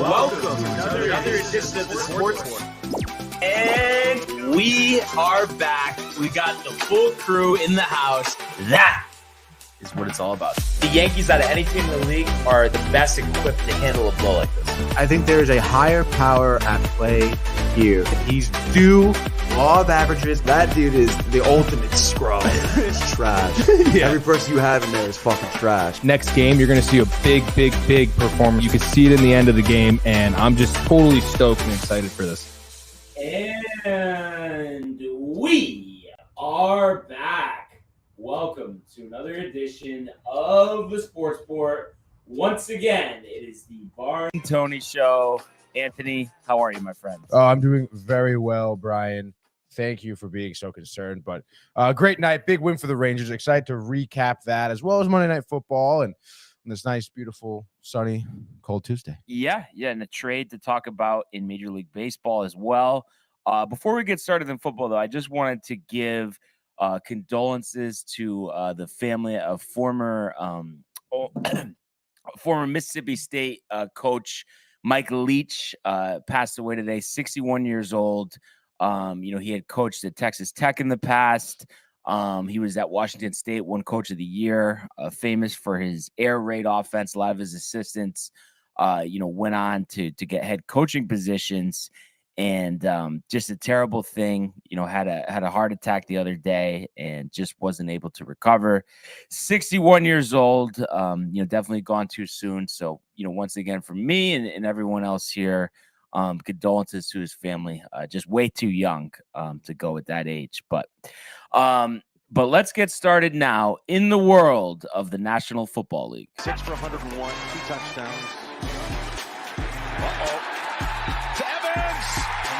welcome to another edition of the Sports War. And we are back. We got the full crew in the house. That is what it's all about. The Yankees, out of any team in the league, are the best equipped to handle a blow like this. I think there is a higher power at play here. He's due law of averages. That dude is the ultimate scrub. It's trash. Yeah. Every person you have in there is fucking trash. Next game, you're going to see a big performance. You can see it in the end of the game, and I'm just totally stoked and excited for this. And we are back. Welcome to another edition of the Sports Port. Once again, it is the Bar and Tony Show. Anthony, how are you, my friend? Oh, I'm doing very well, Brian. Thank you for being so concerned. But great night, big win for the Rangers. Excited to recap that, as well as Monday Night Football and this nice, beautiful, sunny, cold Tuesday. Yeah, and a trade to talk about in Major League Baseball as well. Before we get started in football, though, I just wanted to give condolences to the family of former Mississippi State coach Mike Leach. Passed away today, 61 years old. He had coached at Texas Tech in the past. He was at Washington State, won Coach of the Year, famous for his air raid offense. A lot of his assistants, went on to get head coaching positions. And just a terrible thing, had a heart attack the other day and just wasn't able to recover. 61 years old, definitely gone too soon. So, once again, from me and everyone else here, condolences to his family. Just way too young to go at that age. But let's get started now in the world of the National Football League. 6 for 101, 2 touchdowns.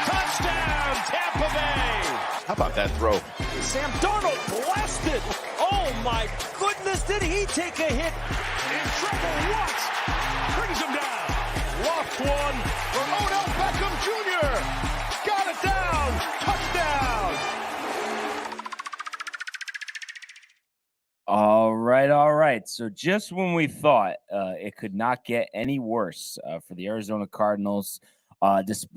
Touchdown, Tampa Bay! How about that throw? Sam Darnold blasted! Oh my goodness, did he take a hit? In trouble, what? Brings him down. Lost one for Odell Beckham Jr. Got it down. Touchdown! All right. So just when we thought it could not get any worse for the Arizona Cardinals,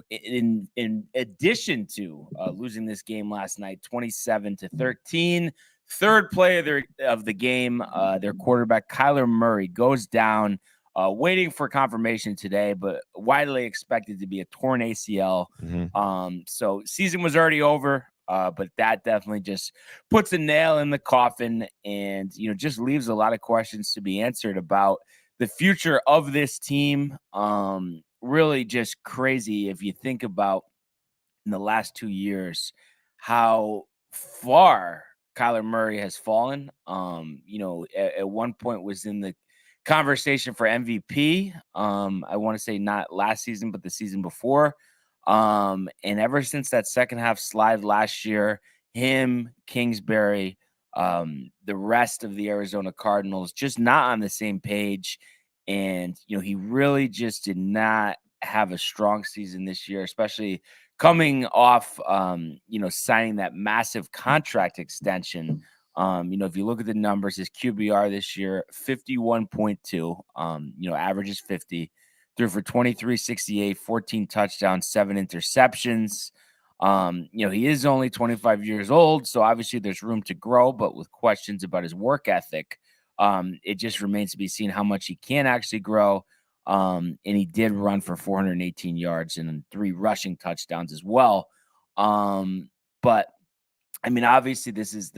in addition to losing this game last night, 27-13, third play of the game, their quarterback Kyler Murray goes down, waiting for confirmation today, but widely expected to be a torn ACL. Mm-hmm. So season was already over, but that definitely just puts a nail in the coffin, and just leaves a lot of questions to be answered about the future of this team. Really just crazy if you think about in the last 2 years how far Kyler Murray has fallen. At one point was in the conversation for MVP. I want to say not last season, but the season before. And ever since that second half slide last year, him, Kingsbury, the rest of the Arizona Cardinals just not on the same page. And, he really just did not have a strong season this year, especially coming off, signing that massive contract extension. If you look at the numbers, his QBR this year, 51.2, averages 50, threw for 2368, 14 touchdowns, 7 interceptions. He is only 25 years old, so obviously there's room to grow, but with questions about his work ethic, it just remains to be seen how much he can actually grow. And he did run for 418 yards and 3 rushing touchdowns as well. But I mean, obviously this is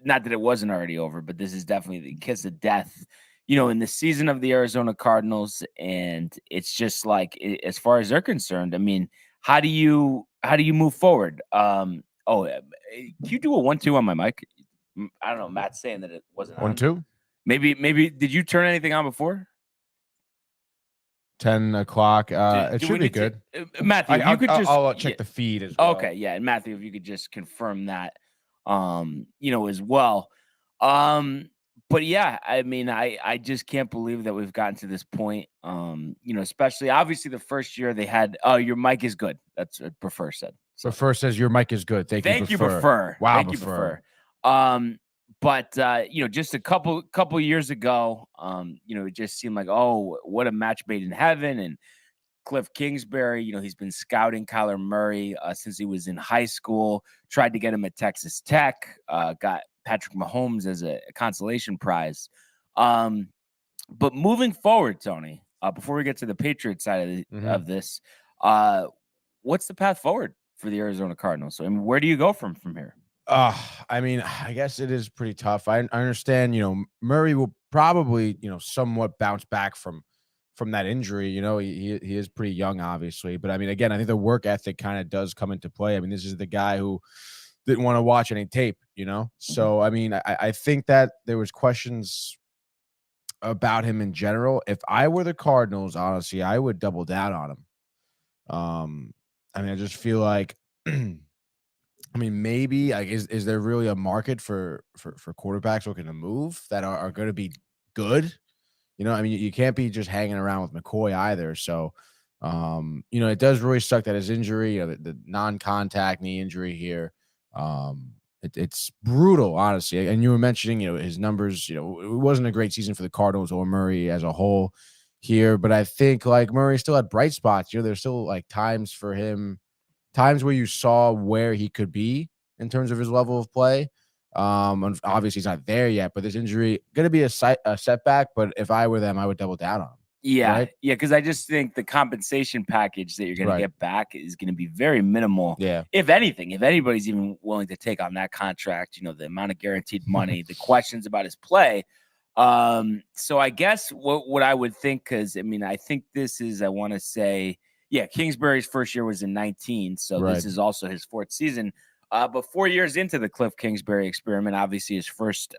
not that it wasn't already over, but this is definitely the kiss of death, in the season of the Arizona Cardinals. And it's just like, as far as they're concerned, I mean, how do you move forward? Can you do a 1-2 on my mic? I don't know. Matt's saying that it wasn't 1-2. Maybe did you turn anything on before? 10 o'clock. It should be good. Matthew, I'll check the feed as well. Okay, yeah, and Matthew, if you could just confirm that, as well. But yeah, I mean, I just can't believe that we've gotten to this point. Especially obviously the first year they had. Oh, your mic is good. That's what Prefer said. So first says your mic is good. Thank you, Prefer. Wow, Thank you, Prefer. But just a couple years ago, it just seemed like, oh, what a match made in heaven, and Cliff Kingsbury, he's been scouting Kyler Murray since he was in high school, tried to get him at Texas Tech, got Patrick Mahomes as a consolation prize. But moving forward, Tony, before we get to the Patriots side of this, what's the path forward for the Arizona Cardinals? So, where do you go from here? I mean, I guess it is pretty tough. I understand, Murray will probably, somewhat bounce back from that injury. He is pretty young, obviously. But I mean, again, I think the work ethic kind of does come into play. I mean, this is the guy who didn't want to watch any tape, So, I mean, I think that there was questions about him in general. If I were the Cardinals, honestly, I would double down on him. I mean, I just feel like I mean, maybe is there really a market for quarterbacks looking to move that are going to be good? I mean, you can't be just hanging around with McCoy either. So, it does really suck that his injury, the non-contact knee injury here, it's brutal, honestly. And you were mentioning, his numbers, it wasn't a great season for the Cardinals or Murray as a whole here, but I think like Murray still had bright spots. There's still like times for him. Times where you saw where he could be in terms of his level of play. Obviously, he's not there yet, but this injury going to be a setback. But if I were them, I would double down on him. Yeah, right? Yeah, because I just think the compensation package that you're going to get back is going to be very minimal. Yeah. If anything, if anybody's even willing to take on that contract, the amount of guaranteed money, the questions about his play. So I guess what I would think, because I mean, I think this is, I want to say, yeah, Kingsbury's first year was in 19, so this is also his fourth season. But 4 years into the Cliff Kingsbury experiment, obviously his first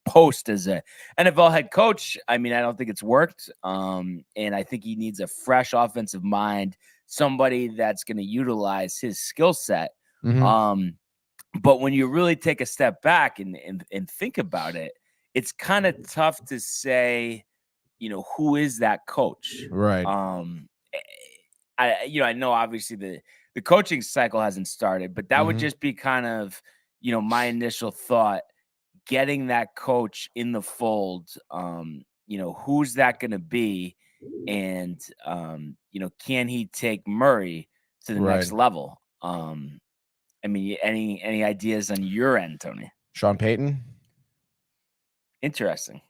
post as a NFL head coach, I mean, I don't think it's worked. And I think he needs a fresh offensive mind, somebody that's going to utilize his skill set. But when you really take a step back and think about it, it's kind of tough to say, who is that coach? Right. I know obviously the coaching cycle hasn't started, but that would just be kind of, my initial thought, getting that coach in the fold. Who's that going to be? And, can he take Murray to the next level? I mean, any ideas on your end, Tony? Sean Payton? Interesting.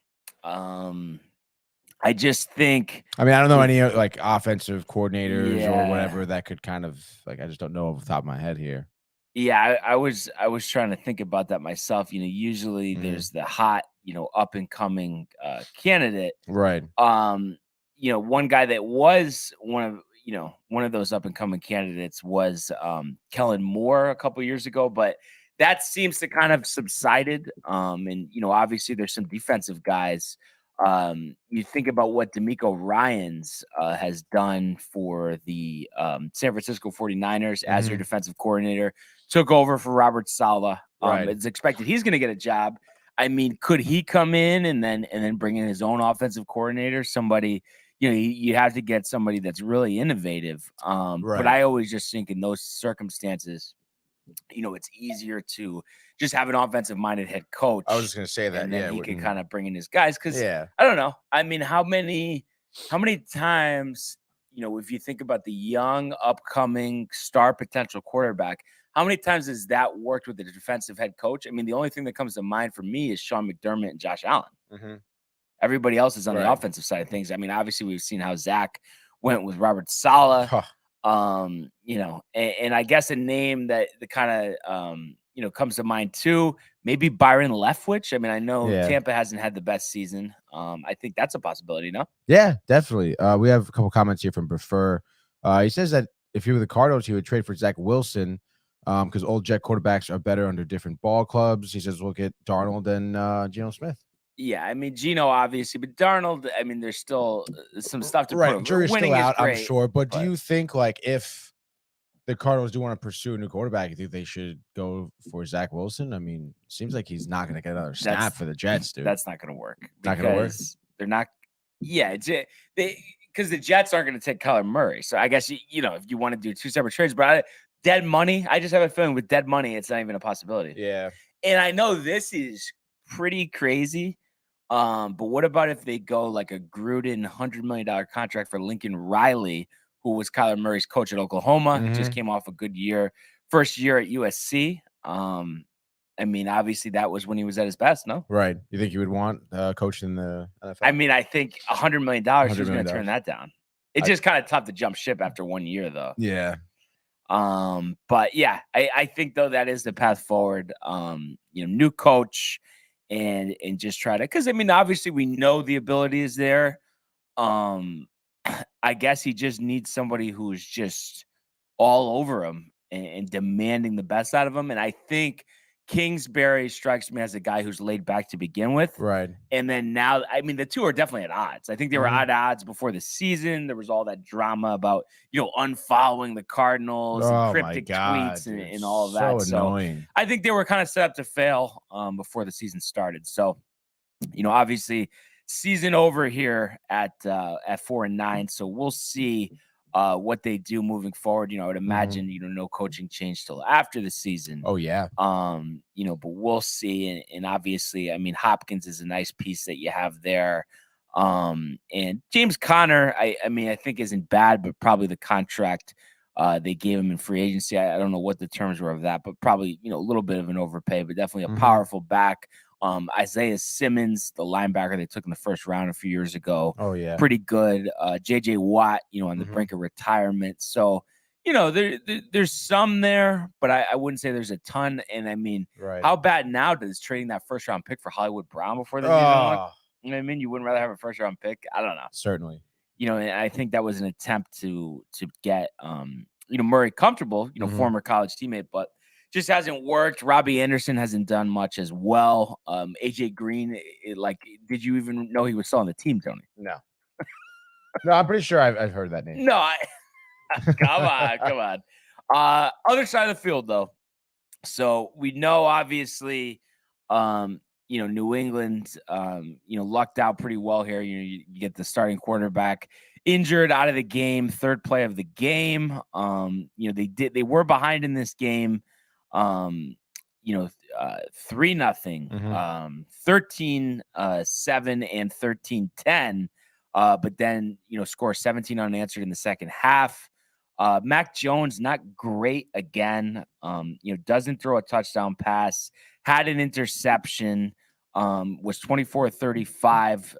I just think. I mean, I don't know any like offensive coordinators or whatever that could kind of like. I just don't know off the top of my head here. Yeah, I was trying to think about that myself. Usually there's the hot, up and coming candidate. Right. One guy that was one of those up and coming candidates was Kellen Moore a couple years ago, but that seems to kind of subsided. And obviously there's some defensive guys. You think about what DeMeco Ryans has done for the San Francisco 49ers as their defensive coordinator, took over for Robert Saleh. It's expected he's going to get a job. I mean, could he come in and then bring in his own offensive coordinator? Somebody, you have to get somebody that's really innovative. But I always just think in those circumstances, it's easier to just have an offensive-minded head coach. I was just going to say that, and then he can kind of bring in his guys. Because I don't know. I mean, how many times, if you think about the young, upcoming star potential quarterback, how many times has that worked with the defensive head coach? I mean, the only thing that comes to mind for me is Sean McDermott and Josh Allen. Everybody else is on the offensive side of things. I mean, obviously, we've seen how Zach went with Robert Saleh. And I guess a name that the kind of comes to mind too, maybe Byron Leftwich. I mean, I know Tampa hasn't had the best season. I think that's a possibility, no? Yeah, definitely. We have a couple comments here from Prefer. He says that if he were the Cardinals, he would trade for Zach Wilson because old Jet quarterbacks are better under different ball clubs. He says look at Darnold and Geno Smith. Yeah, I mean, Geno, obviously, but Darnold, I mean, there's still some stuff to prove. Jury's still out, great, I'm sure. But do you think, like, if the Cardinals do want to pursue a new quarterback, you think they should go for Zach Wilson? I mean, it seems like he's not going to get another snap for the Jets, dude. That's not going to work. Not going to work? They're not – yeah, because the Jets aren't going to take Kyler Murray. So I guess, if you want to do two separate trades, but dead money, I just have a feeling with dead money, it's not even a possibility. Yeah. And I know this is pretty crazy. But what about if they go like a Gruden $100 million contract for Lincoln Riley, who was Kyler Murray's coach at Oklahoma, just came off a good year. First year at USC. I mean, obviously that was when he was at his best, no? Right. You think you would want coach in the NFL? I mean, I think $100 million, who's going to turn that down? It's just kind of tough to jump ship after 1 year, though. Yeah. But yeah, I think though that is the path forward. New coach and just try to, because I mean, obviously we know the ability is there. I guess he just needs somebody who's just all over him and demanding the best out of him. And I think Kingsbury strikes me as a guy who's laid back to begin with. Right. And then now, I mean, the two are definitely at odds. I think they were at odds before the season. There was all that drama about, unfollowing the Cardinals and cryptic tweets and all of that. So annoying. I think they were kind of set up to fail before the season started. So, obviously season over here at 4-9. So we'll see what they do moving forward. I would imagine, no coaching change till after the season. Oh yeah. But we'll see. And obviously, I mean, Hopkins is a nice piece that you have there. And James Conner, I mean, I think isn't bad, but probably the contract they gave him in free agency. I don't know what the terms were of that, but probably, a little bit of an overpay, but definitely a powerful back. Isaiah Simmons, the linebacker they took in the first round a few years ago. Oh yeah. Pretty good. JJ Watt, on the brink of retirement. So, there's some there, but I wouldn't say there's a ton. And I mean, how bad now does trading that first round pick for Hollywood Brown before the season look? You know what I mean? You wouldn't rather have a first round pick? I don't know. Certainly. And I think that was an attempt to get Murray comfortable, former college teammate, but just hasn't worked. Robbie Anderson hasn't done much as well. AJ Green, did you even know he was still on the team, Tony? No. No, I'm pretty sure I've heard that name. No, come on. Other side of the field, though. So we know, obviously, New England, lucked out pretty well here. You get the starting quarterback injured out of the game, third play of the game. They were behind in this game. 3-0, 13-7 and 13-10. But then, score 17 unanswered in the second half. Mac Jones, not great again. Doesn't throw a touchdown pass, had an interception, was 24-35,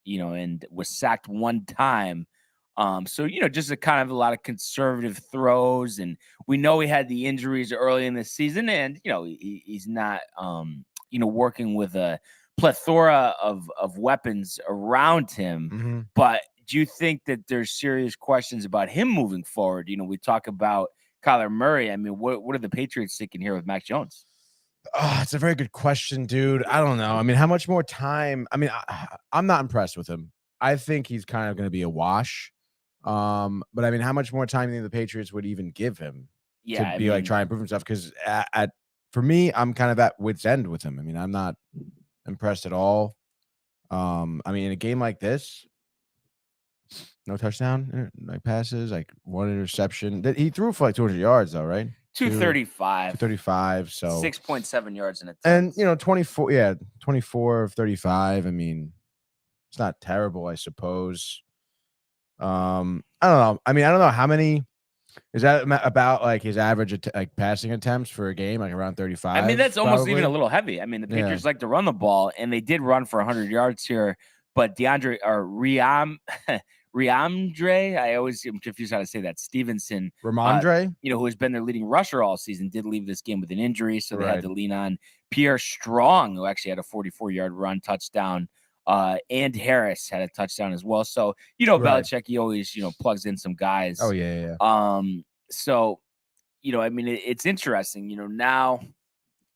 and was sacked one time. So, just a kind of a lot of conservative throws. And we know he had the injuries early in the season, and, he's not, working with a plethora of weapons around him. But do you think that there's serious questions about him moving forward? We talk about Kyler Murray. I mean, what are the Patriots thinking here with Mac Jones? Oh, it's a very good question, dude. I don't know. I mean, how much more time? I mean, I'm not impressed with him. I think he's kind of going to be a wash. But I mean, how much more time do you think the Patriots would even give him to be try and prove himself? Because for me, I'm kind of at wit's end with him. I mean, I'm not impressed at all. I mean, in a game like this, no touchdown, passes, one interception. He threw for 200 yards though, right? 235. 235. So 6.7 yards in a and 24 of 35. I mean, it's not terrible, I suppose. I don't know. I mean, I don't know how many is that about his average passing attempts for a game, around 35. I mean, that's almost even a little heavy. I mean, the Patriots like to run the ball, and they did run for 100 yards here, but Riamdre, I always am confused how to say that. Stevenson, Ramondre, who has been their leading rusher all season, did leave this game with an injury, so they had to lean on Pierre Strong, who actually had a 44-yard run touchdown. And Harris had a touchdown as well. So, Belichick, he always, plugs in some guys. Oh, yeah. So, I mean, it's interesting. Now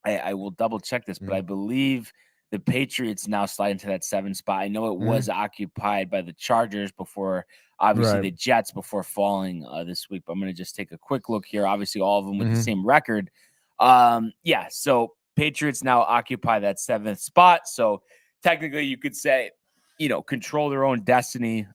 I will double check this, but I believe the Patriots now slide into that 7 spot. I know it was occupied by the Chargers before, obviously the Jets before falling this week. But I'm going to just take a quick look here. Obviously, all of them with the same record. So Patriots now occupy that 7th spot. So technically, you could say, control their own destiny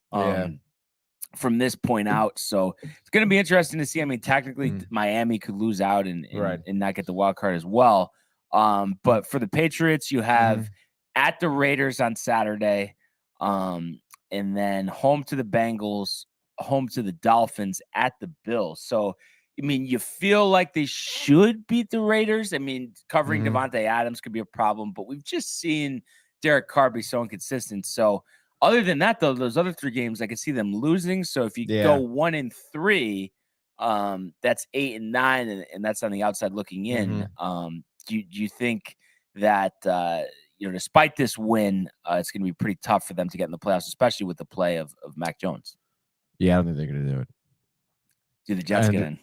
from this point out. So it's going to be interesting to see. I mean, technically, Miami could lose out and not get the wild card as well. But for the Patriots, you have at the Raiders on Saturday, and then home to the Bengals, home to the Dolphins at the Bills. So, I mean, you feel like they should beat the Raiders. I mean, covering Devontae Adams could be a problem, but we've just seen Derek Carr be so inconsistent. So, other than that, though, those other 3 games, I can see them losing. So, if you go 1-3, that's 8 and 9, and that's on the outside looking in. Do you think that despite this win, it's going to be pretty tough for them to get in the playoffs, especially with the play of Mac Jones? Yeah, I don't think they're going to do it. Do the Jets get in?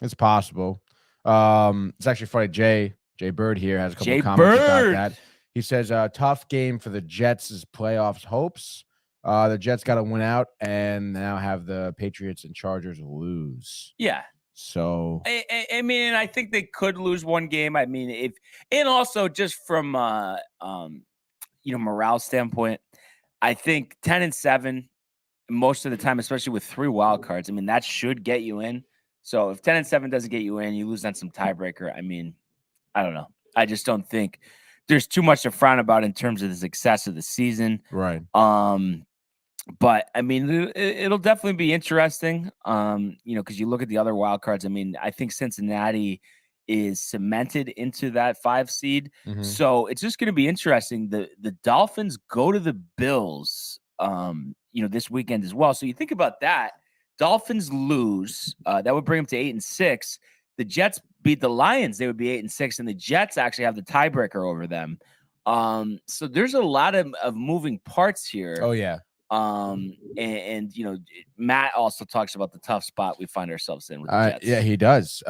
It's possible. It's actually funny. Jay Bird here has a couple of comments about that. He says, tough game for the Jets' playoffs hopes. The Jets got to win out and now have the Patriots and Chargers lose. Yeah. So I mean, I think they could lose one game. I mean, and also just from morale standpoint, I think 10-7 most of the time, especially with 3 wild cards. I mean, that should get you in. So if 10-7 doesn't get you in, you lose on some tiebreaker. I mean, I don't know. I just don't think there's too much to frown about in terms of the success of the season. Right. But I mean, it'll definitely be interesting. Because you look at the other wild cards. I mean, I think Cincinnati is cemented into that 5 seed. So it's just going to be interesting. The Dolphins go to the Bills, this weekend as well. So you think about that. Dolphins lose. That would bring them to 8-6. The Jets beat the Lions. They would be 8-6, and the Jets actually have the tiebreaker over them. So there's a lot of moving parts here. Oh yeah. And Matt also talks about the tough spot we find ourselves in with the Jets. Yeah, he does.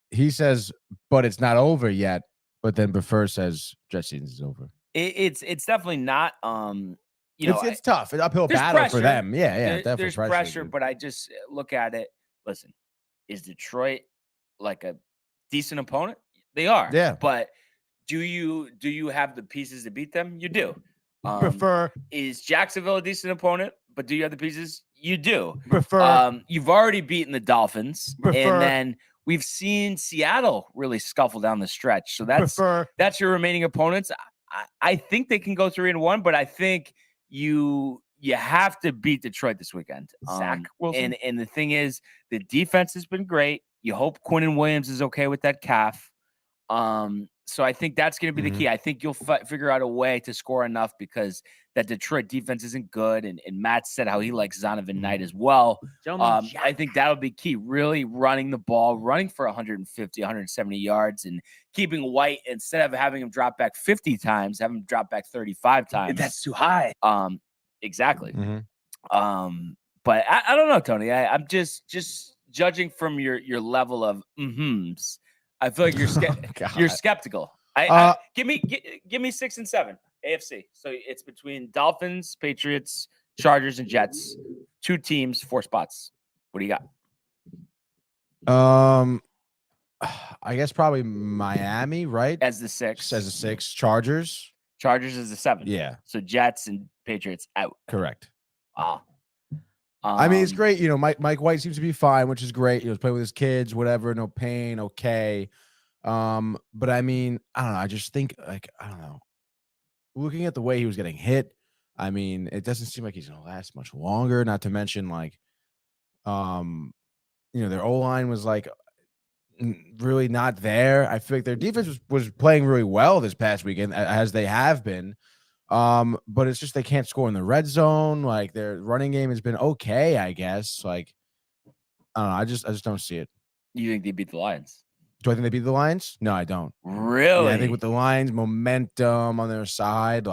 He says, but it's not over yet. But then Buffer says Jets season is over. It's definitely not. It's tough. It's an uphill battle pressure. for them. Yeah, definitely there's pressure, but I just look at it. Listen, is Detroit like a decent opponent? They are. Yeah. But do you have the pieces to beat them? You do. Is Jacksonville a decent opponent? But do you have the pieces? You do. You've already beaten the Dolphins, and then we've seen Seattle really scuffle down the stretch. So that's your remaining opponents. I think they can go 3-1, but I think you have to beat Detroit this weekend. Zach Wilson. And the thing is, the defense has been great. You hope Quinnen Williams is okay with that calf. So I think that's going to be the key. I think you'll figure out a way to score enough because that Detroit defense isn't good. And Matt said how he likes Zonovan Knight as well. I think that'll be key. Really running the ball, running for 150, 170 yards, and keeping White, instead of having him drop back 50 times, have him drop back 35 times. That's too high. Exactly. But I don't know, Tony. I'm just judging from your level of I feel like you're skeptical. Give me 6 and 7 AFC. So it's between Dolphins, Patriots, Chargers, and Jets. 2 teams, 4 spots. What do you got? I guess probably Miami, right? As the 6. As a 6. Chargers is the 7. Yeah. So Jets and Patriots out. Correct. Wow. I mean, it's great. Mike White seems to be fine, which is great. He's playing with his kids, whatever, no pain, okay. But I mean, I don't know. I just think, I don't know. Looking at the way he was getting hit, I mean, it doesn't seem like he's going to last much longer. Not to mention, their O-line was really not there. I feel like their defense was playing really well this past weekend, as they have been. But it's just they can't score in the red zone. Their running game has been okay, I guess. I don't know. I just don't see it. You think they beat the Lions? Do I think they beat the Lions? No, I don't. Really? Yeah, I think with the Lions, momentum on their side,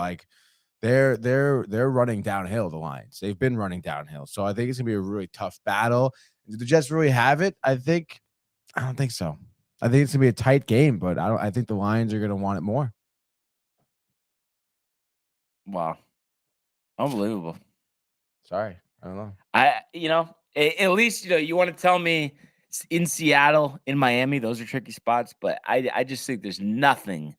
they're running downhill. The Lions, they've been running downhill. So I think it's gonna be a really tough battle. Do the Jets really have it? I don't think so. I think it's gonna be a tight game, but I think the Lions are gonna want it more. Wow. Unbelievable. Sorry. I don't know. At least, you want to tell me in Seattle, in Miami, those are tricky spots, but I just think there's nothing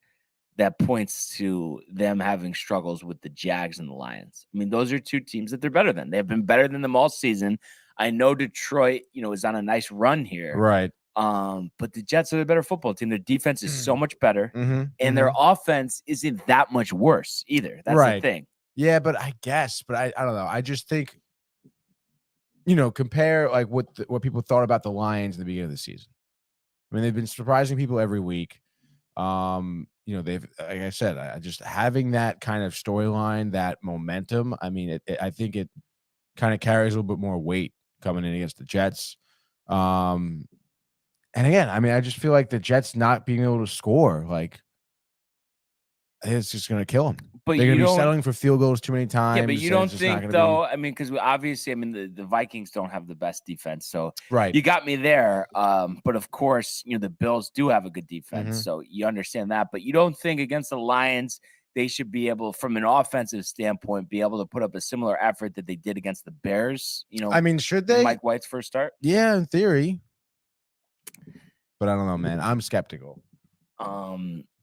that points to them having struggles with the Jags and the Lions. I mean, those are 2 teams that they're better than. They've been better than them all season. I know Detroit, is on a nice run here. Right. But the Jets are the better football team. Their defense is so much better, and their offense isn't that much worse either. That's the thing. Yeah, but I don't know. I just think compare like what people thought about the Lions in the beginning of the season. I mean, they've been surprising people every week. They've, like I said, I just having that kind of storyline, that momentum. I mean, I think it kind of carries a little bit more weight coming in against the Jets. And again, I mean, I just feel like the Jets not being able to score, like, it's just going to kill them. But they're going to be don't- settling for field goals too many times. Yeah, but you and don't it's just not think, gonna though, I mean, because obviously, I mean, the Vikings don't have the best defense. So Right. you got me there. But of course, the Bills do have a good defense. Mhm. So you understand that. But you don't think against the Lions, they should be able, from an offensive standpoint, be able to put up a similar effort that they did against the Bears? I mean, should they? Mike White's first start? Yeah, in theory. But I don't know, man. I'm skeptical.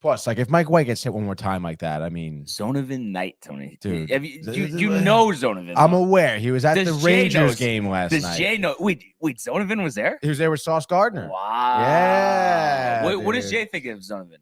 Plus, like, if Mike White gets hit one more time like that, I mean, Zonovan Knight, Tony. Dude. You know Zonovan. I'm aware. He was at Does the Jay Rangers knows- game last Does night. Jay know? Wait, Zonovan was there? He was there with Sauce Gardner. Wow. Yeah, What does dude. Jay think of Zonovan?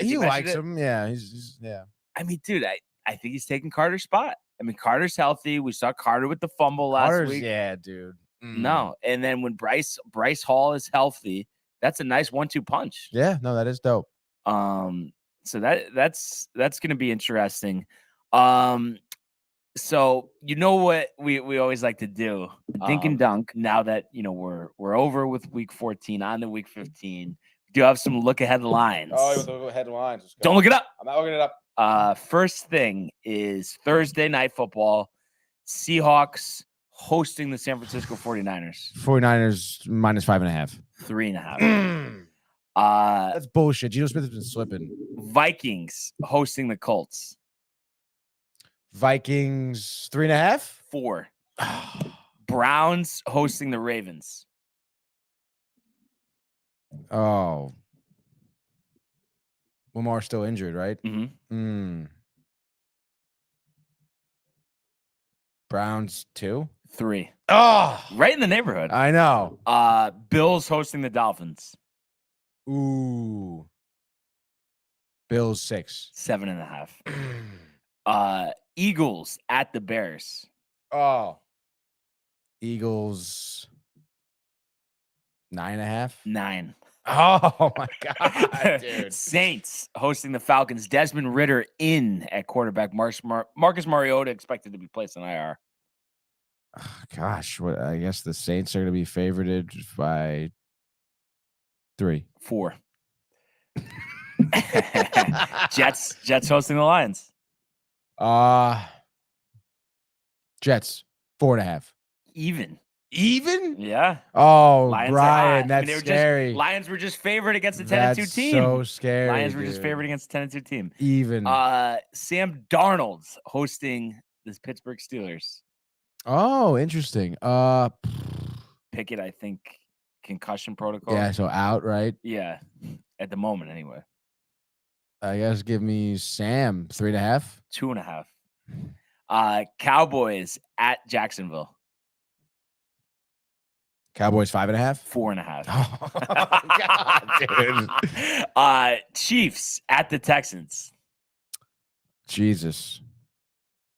He you mention likes it? him. Yeah, he's yeah. I mean, dude, I think he's taking Carter's spot. I mean, Carter's healthy. We saw Carter with the fumble last Carter's- week. Yeah, dude. No, and then when Bryce Hall is healthy, that's a nice 1-2 punch. Yeah, no, that is dope. So that's going to be interesting. So you know what we always like to do, dink and dunk. Now that we're over with week 14 on to week 15, we do have some look ahead lines. Oh, headlines. Don't look it up. I'm not looking it up. First thing is Thursday night football. Seahawks hosting the San Francisco 49ers. 49ers -5.5. 3.5. That's bullshit. Geno Smith has been slipping. Vikings hosting the Colts. Vikings 3.5. 4. Browns hosting the Ravens. Oh. Lamar's still injured, right? Mm-hmm. Browns 2. 3. Oh, Right in the neighborhood. I know. Bills hosting the Dolphins. Ooh. Bills 6. 7.5. Eagles at the Bears. Oh. Eagles 9.5. 9. Oh my god, dude. Saints hosting the Falcons. Desmond Ridder in at quarterback. Marcus Mariota expected to be placed on IR. Oh, gosh, what? I guess the Saints are going to be favored by 3. 4. Jets hosting the Lions. Jets 4.5. Even. Yeah. Yeah. Oh, Lions are Brian, hot. that's I mean, scary. Lions were just favored against the 10-2 That's team. so scary. Lions were just dude. favored against the 10-2 team. Even. Sam Darnold hosting the Pittsburgh Steelers. Oh, interesting. Pickett, I think, concussion protocol. Yeah, so out, right? Yeah. At the moment, anyway. I guess give me Sam 3.5. 2.5. Cowboys at Jacksonville. Cowboys 5.5. 4.5. Oh god, dude. Chiefs at the Texans. Jesus.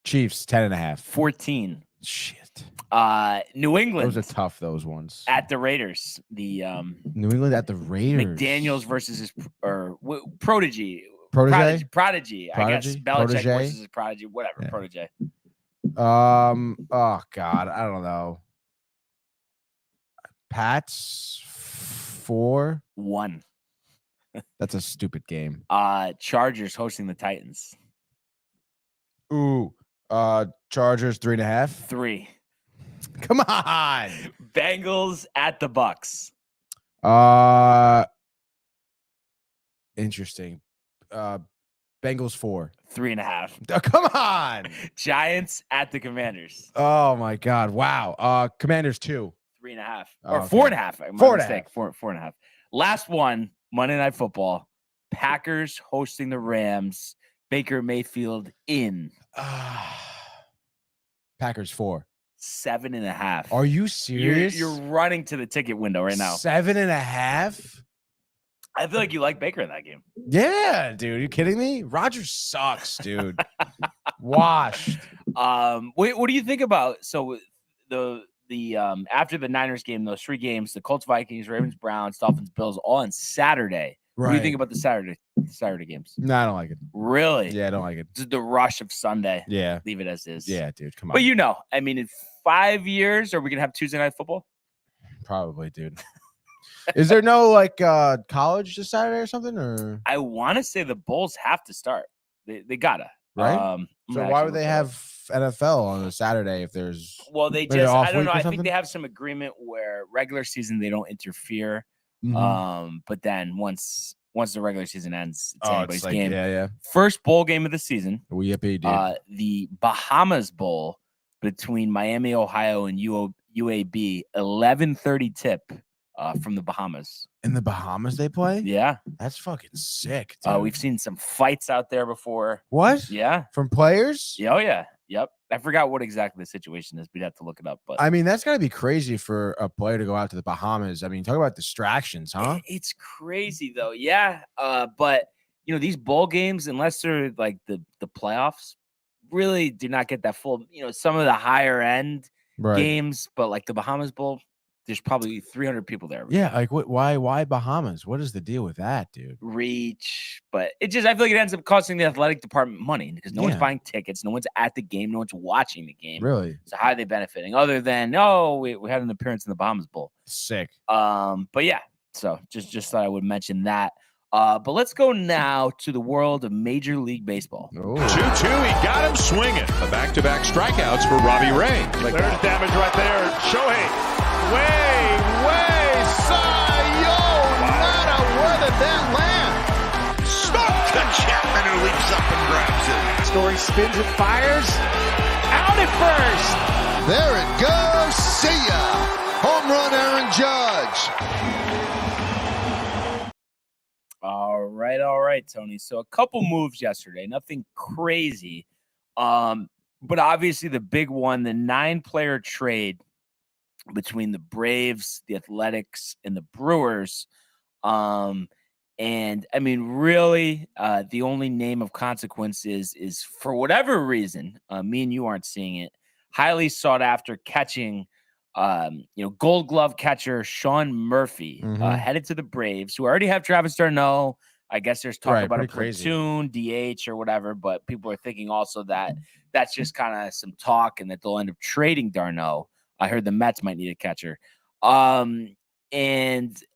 Chiefs 10.5. 14. Shit. New England Those are tough, those ones. at the Raiders. The New England at the Raiders. McDaniels versus his prodigy. Protege? Prodigy. I guess Prodigy? Belichick Protege? versus his prodigy. Whatever. Yeah. Protege. Oh god, I don't know. Pats 4. 1. That's a stupid game. Chargers hosting the Titans. Ooh. Chargers 3.5. 3. Come on. Bengals at the Bucks. Interesting. Bengals 4. 3.5. Oh, come on. Giants at the Commanders. Oh my god. Wow. Commanders 2. 3.5. Oh, Or okay. 4.5. My 4.5. mistake. 4.5. Last one, Monday Night Football. Packers hosting the Rams. Baker Mayfield in. Packers 4. 7.5. Are you serious? You're running to the ticket window right now. 7.5? I feel like you like Baker in that game. Yeah, dude. Are you kidding me? Rodgers sucks, dude. Washed. What do you think about the after the Niners game, those 3 games, the Colts, Vikings, Ravens, Browns, Dolphins, Bills, all on Saturday. What do you think about the Saturday games? No, I don't like it. Really? Yeah, I don't like it. Just the rush of Sunday. Yeah. Leave it as is. Yeah, dude, come on. But I mean, in 5 years, are we gonna have Tuesday night football? Probably, dude. Is there no like college this Saturday or something? Or I want to say the Bulls have to start. They gotta. Right? So why would they have NFL on a Saturday if there's Well, they maybe just off I don't week know. or I think something? they have some agreement where regular season they don't interfere. Mhm. But then once the regular season ends, it's Oh, anybody's it's like, game. yeah. First bowl game of the season. We dude. The Bahamas Bowl between Miami, Ohio, and UAB. 11:30 tip from the Bahamas. In the Bahamas they play? Yeah, That's fucking sick, dude. we've seen some fights out there before. What? Yeah. From players? Yeah, oh yeah. Yep. I forgot what exactly the situation is. We'd have to look it up. But I mean, that's gotta be crazy for a player to go out to the Bahamas. I mean, talk about distractions, huh? it's crazy though. Yeah. But these bowl games, unless they're like the playoffs, really do not get that full. Some of the higher end Right. games, but like the Bahamas Bowl, there's probably 300 people there. Yeah, like why Bahamas? What is the deal with that, dude? Reach, but I feel like it ends up costing the athletic department money because no one's buying tickets, no one's at the game, no one's watching the game. Really? So how are they benefiting other than we had an appearance in the Bahamas Bowl? Sick. But yeah, so just thought I would mention that. But let's go now to the world of Major League Baseball. 2-2, he got him swinging. A back-to-back strikeouts for Robbie Ray. There's damage right there. Shohei. Way, Sayonara. Where did that land? Stuck to Chapman, who leaps up and grabs it. Story spins and fires. Out at first. There it goes. See ya. Home run, Aaron Judge. All right, Tony. So a couple moves yesterday, nothing crazy. But obviously the big one, the 9-player trade between the Braves, the Athletics, and the Brewers. And I mean, really, the only name of consequence is for whatever reason, me and you aren't seeing it, highly sought after catching, Gold Glove catcher Sean Murphy headed to the Braves, who already have Travis d'Arnaud. I guess there's talk about a platoon, DH, or whatever, but people are thinking also that that's just kind of some talk and that they'll end up trading d'Arnaud. I heard the Mets might need a catcher. And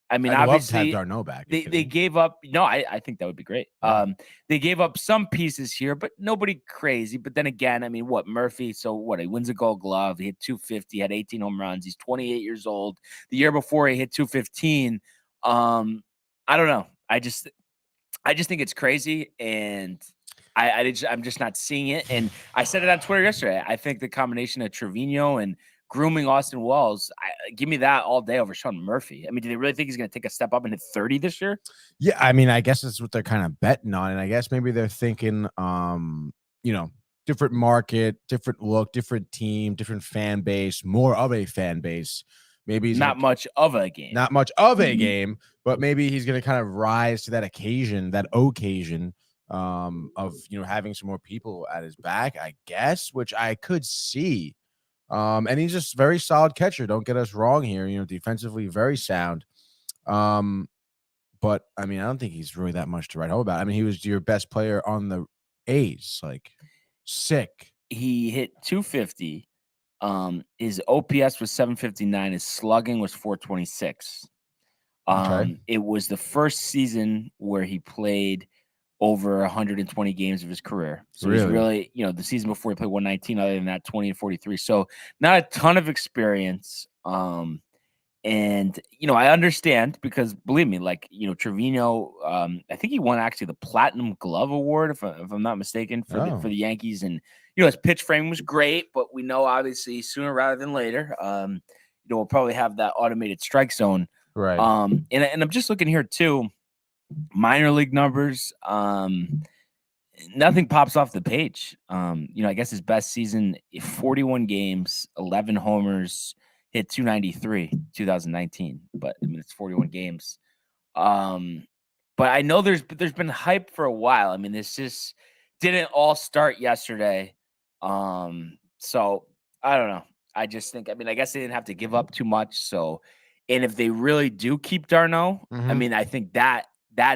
I mean, I'd obviously, love to have d'Arnaud back. they gave up. No, I think that would be great. They gave up some pieces here, but nobody crazy. But then again, I mean, Murphy? So he wins a Gold Glove. He hit 250, had 18 home runs. He's 28 years old. The year before, he hit 215. I don't know. I just think it's crazy, and I'm just not seeing it. And I said it on Twitter yesterday. I think the combination of Trevino and grooming Austin Wells, give me that all day over Sean Murphy. I mean, do they really think he's going to take a step up and hit 30 this year? Yeah, I mean, I guess that's what they're kind of betting on, and I guess maybe they're thinking, different market, different look, different team, different fan base, more of a fan base. Maybe he's not much of a game. Not much of a game, but maybe he's going to kind of rise to that occasion of having some more people at his back, I guess, which I could see. And he's just very solid catcher. Don't get us wrong here. Defensively very sound. But I mean, I don't think he's really that much to write home about. I mean, he was your best player on the A's. Like, sick. He hit 250. His OPS was 759. His slugging was 426. It was the first season where he played over 120 games of his career. So he's really, the season before he played 119, other than that, 20 and 43. So not a ton of experience. And, I understand because believe me, Trevino, I think he won actually the Platinum Glove Award, if I'm not mistaken, for the Yankees. And, his pitch frame was great, but we know obviously sooner rather than later, we'll probably have that automated strike zone. Right. And I'm just looking here too, minor league numbers. Nothing pops off the page. I guess his best season, 41 games, 11 homers, hit 293, 2019. But I mean, it's 41 games. But I know there's been hype for a while. I mean, this just didn't all start yesterday. So I don't know. I just think, I mean, I guess they didn't have to give up too much. So, and if they really do keep Darno, I Mhm. mean, I think that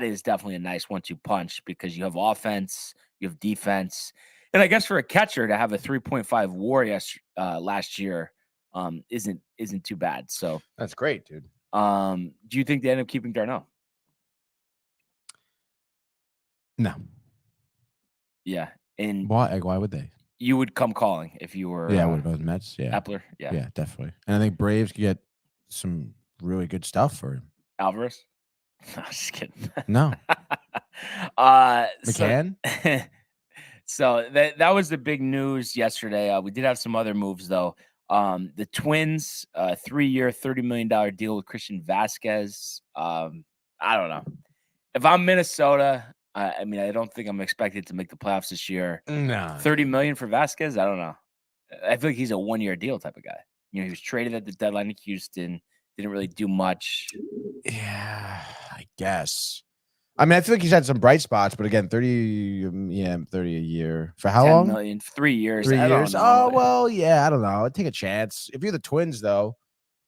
is definitely a nice 1-2 punch because you have offense, you have defense, and I guess for a catcher to have a 3.5 WAR last year isn't too bad. So, That's great, dude. do you think they end up keeping Darno? No. Yeah, and Why? Like, why would they? you would come calling if you were Yeah, what about the Mets? Yeah. Epler, yeah, Yeah, definitely. And I think Braves could get some really good stuff for him. Alvarez. No, just kidding. No. So McCann? so that was the big news yesterday. We did have some other moves though. The Twins, 3-year, $30 million deal with Christian Vasquez. I don't know. If I'm Minnesota, I mean, I don't think I'm expected to make the playoffs this year. No. $30 million for Vasquez? I don't know. I feel like he's a 1-year deal type of guy. You know, he was traded at the deadline in Houston, didn't really do much. Yeah, I guess. I mean, I feel like he's had some bright spots, but again, 30 a year. For how 10 long? million, 3 years. 3 I don't years? know. Oh, well, yeah, I don't know. I'd take a chance. If you're the Twins, though.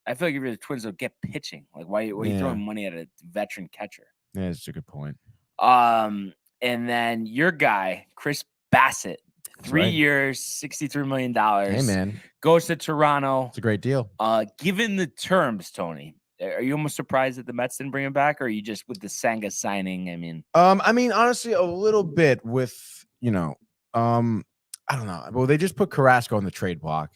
I feel like if you're the Twins, they'll get pitching. Like, why are you throwing money at a veteran catcher? Yeah, that's a good point. And then your guy, Chris Bassett, 3 years, $63 million. Hey, man. Goes to Toronto. It's a great deal. Given the terms, Tony, are you almost surprised that the Mets didn't bring him back? Or are you just with the Senga signing? I mean, honestly, a little bit with, I don't know. Well, they just put Carrasco on the trade block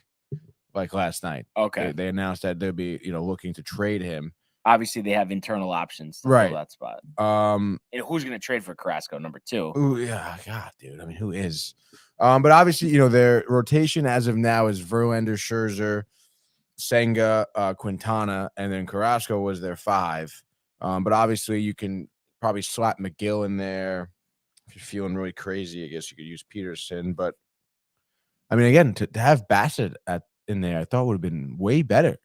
like last night. Okay. They announced that they'll be, looking to trade him. Obviously, they have internal options to Right. fill that spot. And who's going to trade for Carrasco, number 2? Ooh, yeah, God, dude. I mean, who is? But obviously, their rotation as of now is Verlander, Scherzer, Senga, Quintana, and then Carrasco was their 5. But obviously, you can probably slap McGill in there. If you're feeling really crazy, I guess you could use Peterson. But I mean, again, to have Bassett in there, I thought would have been way better.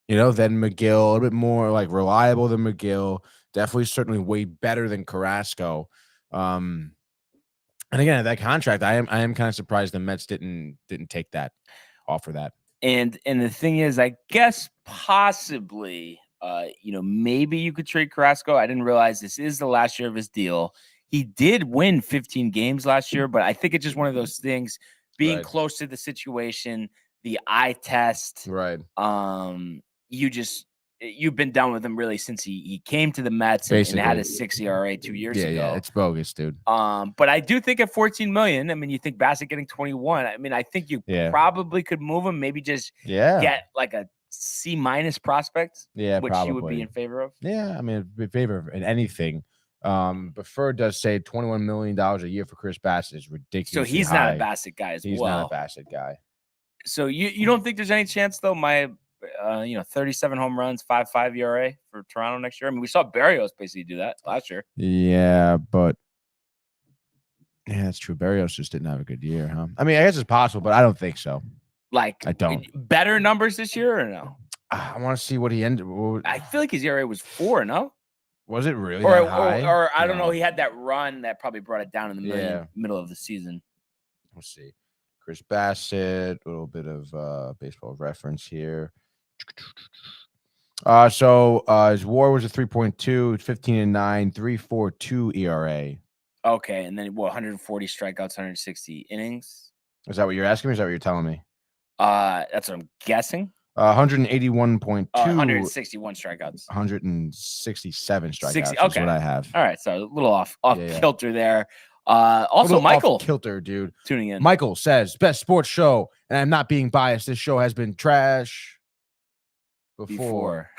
Than McGill, a little bit more like reliable than McGill. Definitely, certainly way better than Carrasco. And again, that contract, I am kind of surprised the Mets didn't take that, offer that. And the thing is, I guess possibly, maybe you could trade Carrasco. I didn't realize this is the last year of his deal. He did win 15 games last year, but I think it's just one of those things, being close to the situation, the eye test. Right. You've been done with him really since he came to the Mets and had a 6 ERA 2 years ago. Yeah, it's bogus, dude. But I do think at $14 million, I mean, you think Bassett getting 21. I mean, I think you probably could move him, maybe just get like a C- prospect. Yeah, which probably. you would be in favor of. Yeah, I mean, in favor of anything. But Fur does say $21 million a year for Chris Bassett is ridiculous. So he's not a Bassett guy as well. He's not a Bassett guy. So you don't think there's any chance though? 37 home runs, 5.5 ERA for Toronto next year. I mean, we saw Berrios basically do that last year. Yeah, but that's true. Berrios just didn't have a good year, huh? I mean, I guess it's possible, but I don't think so. Like, I don't. Better numbers this year or no? I want to see what he ended. I feel like his ERA was 4, no? Was it really or that high? Or I don't know. He had that run that probably brought it down in the middle of the season. Let's see. Chris Bassett, a little bit of baseball reference here. So his WAR was a 3.2, 15-9, 3.42 ERA. Okay, and then 140 strikeouts, 160 innings. Is that what you're asking me? Or is that what you're telling me? That's what I'm guessing. 181.2. 161 strikeouts. 167 strikeouts. 60, okay. Is what I have. All right, so a little off kilter there. Also, Michael kilter, dude, tuning in. Michael says best sports show, and I'm not being biased. This show has been trash before.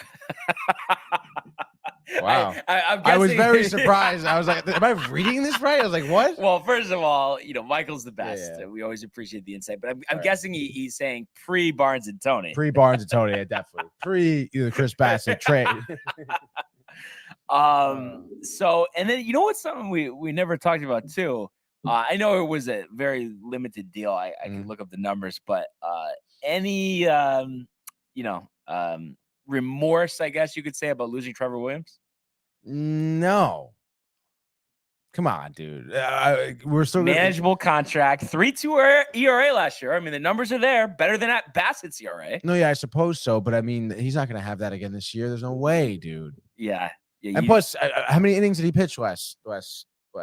Wow, I was very surprised. I was like, "Am I reading this right?" I was like, "What?" Well, first of all, Michael's the best. Yeah. We always appreciate the insight, but I'm guessing he's saying pre Barnes and Tony. Pre Barnes and Tony, yeah, definitely. Pre either Chris Bassett trade. So, and then what's something we never talked about too. I know it was a very limited deal. I can look up the numbers, but any remorse, I guess you could say, about losing Trevor Williams? No. Come on, dude. We're still Manageable contract, 3.2 ERA last year. I mean, the numbers are there, better than at Bassett's ERA. No, yeah, I suppose so, but I mean, he's not going to have that again this year. There's no way, dude. Yeah. And plus, how many innings did he pitch last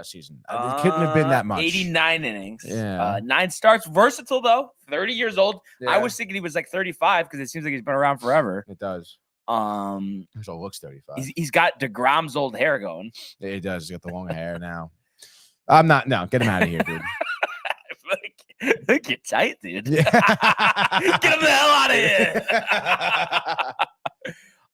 season? It couldn't have been that much. 89 innings. Yeah. 9 starts. Versatile though. 30 years old. Yeah. I was thinking he was like 35 because it seems like he's been around forever. It does. He also looks 35. He's got DeGrom's old hair going. It does. He's got the long hair now. I'm not. No, get him out of here, dude. Look, you're tight, dude. Yeah. Get him the hell out of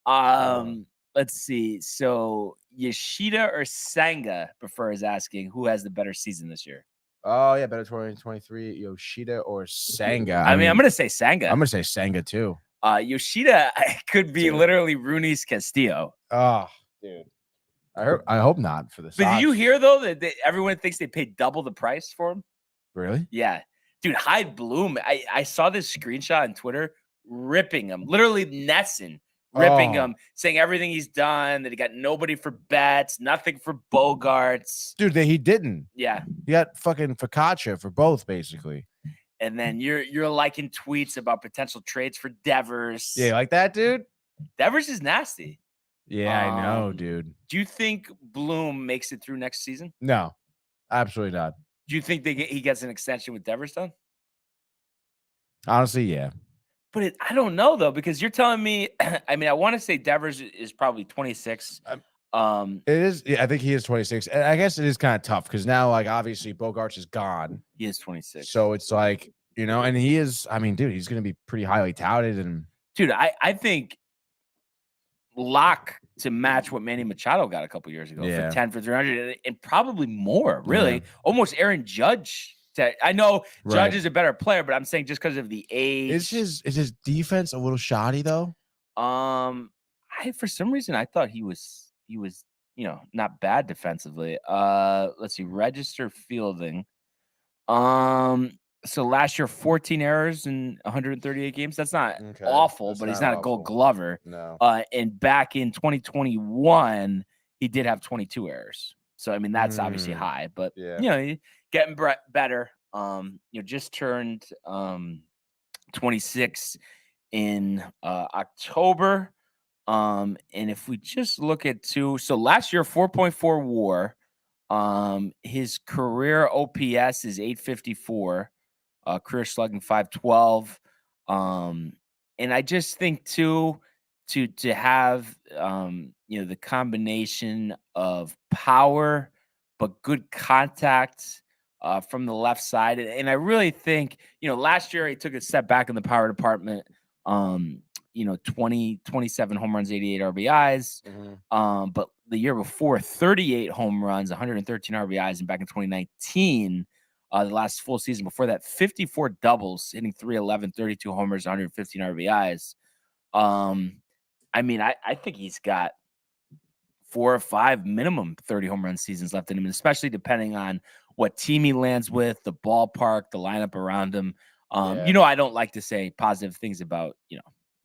here. Let's see. So Yoshida or Senga, Prefer is asking who has the better season this year. Oh yeah, better 2023. Yoshida or Senga. I mean, I'm gonna say Senga. I'm gonna say Senga too. Yoshida could be literally Rooney's Castillo. Oh, dude. I hope not for the Sox. But did you hear though that everyone thinks they paid double the price for him? Really? Yeah, dude. Hyde Bloom. I saw this screenshot on Twitter ripping him, literally Nesson ripping him, saying everything he's done, that he got nobody for bets, nothing for Bogarts. Dude, he didn't. Yeah, he got fucking Focaccia for both, basically. And then you're liking tweets about potential trades for Devers. Yeah, like that, dude. Devers is nasty. Yeah, I know, dude. Do you think Bloom makes it through next season? No, absolutely not. Do you think he gets an extension with Devers done? Honestly, yeah. But I don't know though, because you're telling me. I mean, I want to say Devers is probably 26. It is. Yeah, I think he is 26. And I guess it is kind of tough because now, like, obviously, Bogarts is gone. He is 26. So it's like, and he is. I mean, dude, he's going to be pretty highly touted. And dude, I think lock to match what Manny Machado got a couple years ago for 10 for 300 and probably more. Really, almost Aaron Judge. I know Judge is a better player, but I'm saying just because of the age. Is his defense a little shoddy though? For some reason I thought he was not bad defensively. Let's see, register fielding. So last year 14 errors in 138 games. That's not awful, but he's not a Gold Glover. No. And back in 2021, he did have 22 errors. So I mean that's obviously high, but getting better. Just turned 26 in October. And if we just look at so last year 4.4 WAR. His career OPS is 854. Career slugging 512. And I just think too to have the combination of power but good contact from the left side. And I really think, last year he took a step back in the power department. 27 home runs, 88 RBIs. But the year before, 38 home runs, 113 RBIs. And back in 2019, the last full season before that, 54 doubles, hitting 311, 32 homers, 115 RBIs. I mean, I think he's got 4 or 5 minimum 30 home run seasons left in him, especially depending on what team he lands with, the ballpark, the lineup around him. I don't like to say positive things about,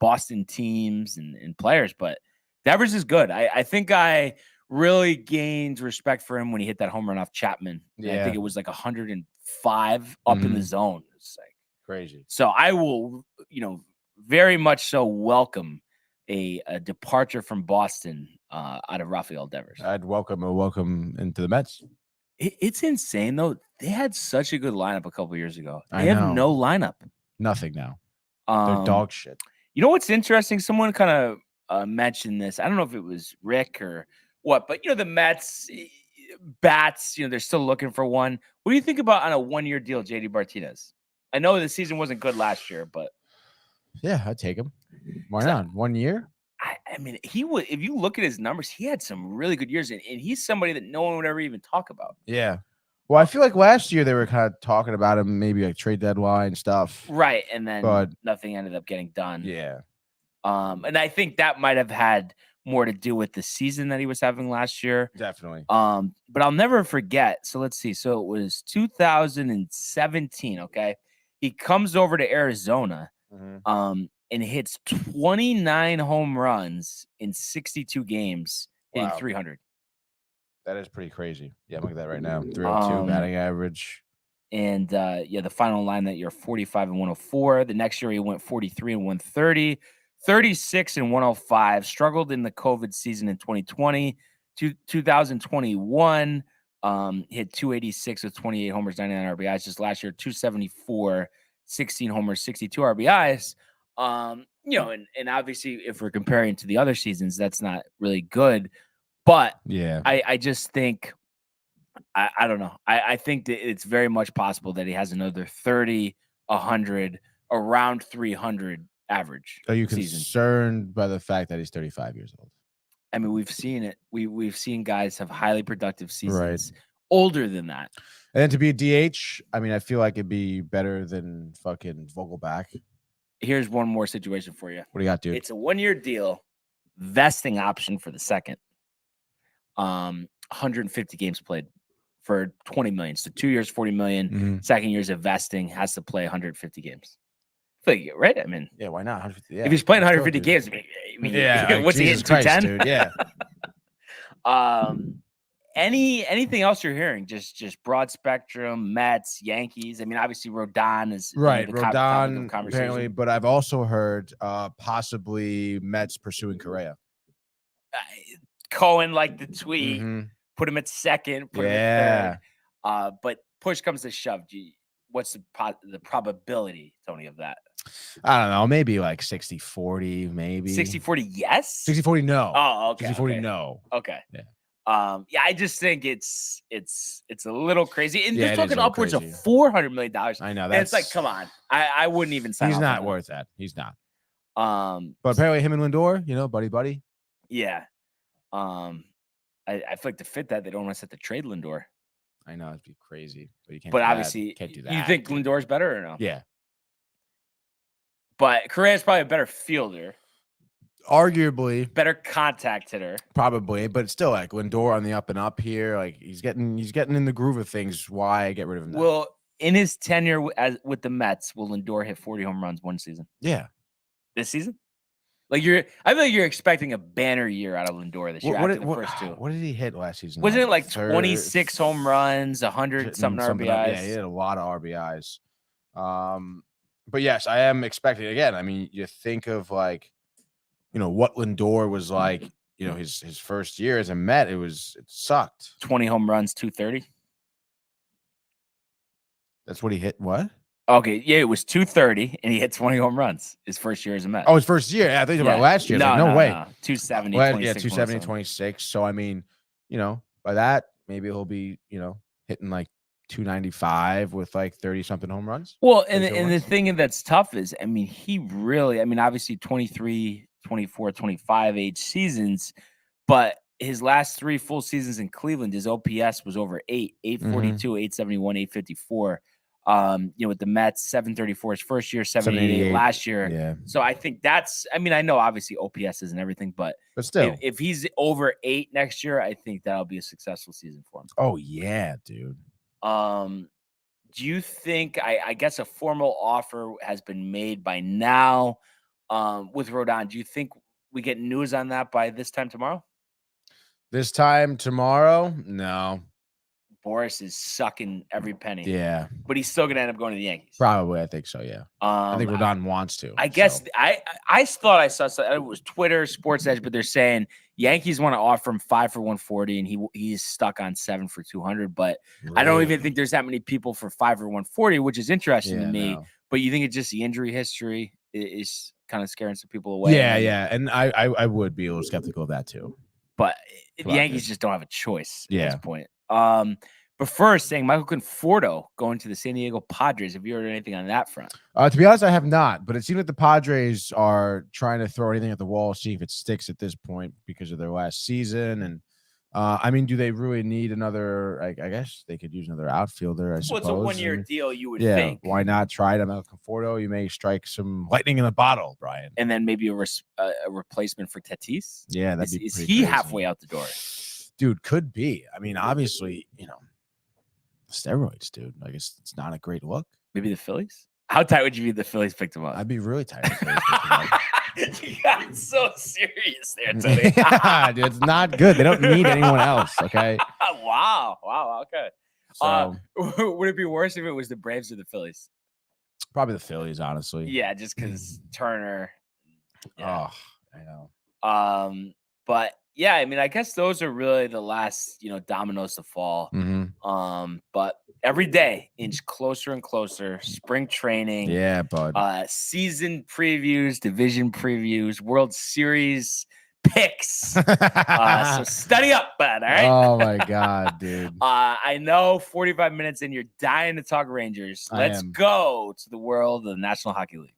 Boston teams and players, but Devers is good. I think I really gained respect for him when he hit that home run off Chapman. Yeah. I think it was like 105 up in the zone. It's like crazy. So I will, very much so welcome a departure from Boston out of Rafael Devers. I'd welcome into the Mets. It's insane though. They had such a good lineup a couple years ago. They have no lineup. Nothing now. They're dog shit. You know what's interesting? Someone kind of mentioned this. I don't know if it was Rick or what, but the Mets bats. They're still looking for one. What do you think about on a 1-year deal, JD Martinez? I know the season wasn't good last year, but yeah, I'd take him. Why not? 1 year? I mean, he would. If you look at his numbers, he had some really good years, and he's somebody that no one would ever even talk about. Yeah. Well, I feel like last year they were kind of talking about him, maybe like trade deadline stuff. Right. And then nothing ended up getting done. Yeah. And I think that might have had more to do with the season that he was having last year. Definitely. But I'll never forget. So let's see. So it was 2017. Okay. He comes over to Arizona and hits 29 home runs in 62 games, hitting 300. That is pretty crazy. Yeah, I'm looking at that right now. 302 batting average. And the final line that year 45 and 104. The next year he went 43 and 130, 36 and 105. Struggled in the COVID season in 2020. 2021 hit 286 with 28 homers, 99 RBIs. Just last year 274, 16 homers, 62 RBIs. And obviously if we're comparing to the other seasons, that's not really good. But yeah, I just think. I don't know. I think that it's very much possible that he has another 30, 100, around 300 average. Are you season. concerned by the fact that he's 35 years old? I mean, we've seen it. We've seen guys have highly productive seasons older than that. And then to be a DH, I mean, I feel like it'd be better than fucking Vogelback. Here's one more situation for you. What do you got, dude? It's a 1-year deal, vesting option for the second. 150 games played for 20 million. So 2 years, 40 million. Mm-hmm. Second year's of vesting, has to play 150 games. Right? I mean, yeah, why not? 150, yeah. If he's playing 150 games, I mean, yeah, what's he hitting? 210? Yeah. Anything else you're hearing? Just broad spectrum, Mets, Yankees. I mean, obviously Rodon is right. the Rodon topic of conversation. apparently, but I've also heard possibly Mets pursuing Correa. Cohen liked the tweet. Mm-hmm. Put him at second. Put him at third. But push comes to shove. What's the probability, Tony, of that? I don't know. Maybe like 60-40, maybe. 60-40, yes? 60-40, no. Oh, okay. 60-40, no. Okay. Yeah. I just think it's a little crazy. And they're it talking is upwards crazy. of $400 million. I know. And it's like, come on. I wouldn't even sign He's off not on worth that. He's not. But apparently him and Lindor, buddy. Yeah. I feel like to fit that, they don't want to set the trade Lindor. I know it'd be crazy, but you can't. But obviously, can't do that. You think Lindor's better or no? Yeah. But Correa's probably a better fielder, arguably better contact hitter, probably. But still, like Lindor on the up and up here, like he's getting in the groove of things. Why get rid of him now? Well, in his tenure with the Mets, will Lindor hit 40 home runs one season? Yeah, this season. I feel like you're expecting a banner year out of Lindor this year after the first two. What did he hit last season? Wasn't it like 26 home runs, 100 something RBIs? Yeah, he had a lot of RBIs. But yes, I am expecting again. I mean, you think of what Lindor was like. His first year as a Met, it sucked. 20 home runs, 230. That's what he hit. What? Okay, yeah, it was 230, and he hit 20 home runs his first year as a Met. Oh, his first year. Yeah, I think about last year. No way. 270, 270, 26. So, I mean, by that, maybe he'll be, hitting like 295 with like 30-something home runs. Well, and the thing that's tough is, I mean, obviously 23, 24, 25 age seasons, but his last 3 full seasons in Cleveland, his OPS was over 842, 871, 854. With the Mets, 734 his first year, 788 last year. Yeah. So I think I know obviously OPS isn't everything, but still, if he's over 8 next year, I think that'll be a successful season for him. Oh yeah, dude. Do you think I guess a formal offer has been made by now with Rodon? Do you think we get news on that by this time tomorrow? This time tomorrow? No. Boris is sucking every penny. Yeah. But he's still going to end up going to the Yankees. Probably, I think so, yeah. I think Rodon wants to. I guess I thought I saw something. It was Twitter, Sports Edge, but they're saying Yankees want to offer him 5 for 140, and he's stuck on 7 for 200. But really? I don't even think there's that many people for 5 for 140, which is interesting to me. No. But you think it's just the injury history is kind of scaring some people away? Yeah. And I would be a little skeptical of that too. But the Yankees just don't have a choice at this point. But first, saying Michael Conforto going to the San Diego Padres. Have you heard anything on that front? To be honest, I have not. But it seems like the Padres are trying to throw anything at the wall, see if it sticks at this point because of their last season. And I mean, do they really need another? I guess they could use another outfielder. I suppose. Well, it's a 1-year deal. You would think. Why not try it on Michael Conforto? You may strike some lightning in the bottle, Brian. And then maybe a replacement for Tatis. Yeah, that'd be. Is he crazy. Halfway out the door? Dude, could be. I mean, obviously, steroids, dude. Like it's not a great look. Maybe the Phillies. How tight would you be if the Phillies picked him up? I'd be really tight. If the Phillies picked him up. You got so serious there, Tony. Yeah, dude, it's not good. They don't need anyone else. Okay. Wow. Okay. So Would it be worse if it was the Braves or the Phillies? probably the Phillies, honestly. Yeah, just because Turner. Yeah. Oh, I know. But yeah, I mean, I guess those are really the last, dominoes to fall. Mm-hmm. But every day, inch closer and closer. Spring training, Yeah, bud. season previews, division previews, World Series picks. So study up, bud. All right. Oh my God, dude. I know 45 minutes and you're dying to talk Rangers. Let's go to the world of the National Hockey League.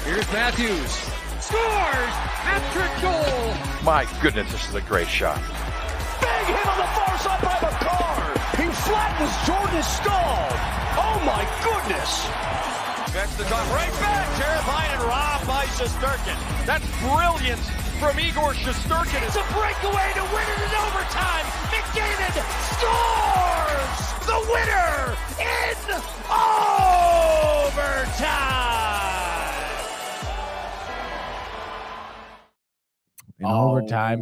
Here's Matthews. Scores! Hat-trick goal! My goodness, this is a great shot. Big hit on the far side by the car. He flattens Jordan's skull. Oh my goodness. That's the top right back. Terrifying and robbed by Shesterkin. That's brilliant from Igor Shesterkin. It's a breakaway to win it in overtime. McDavid scores the winner in overtime. In overtime.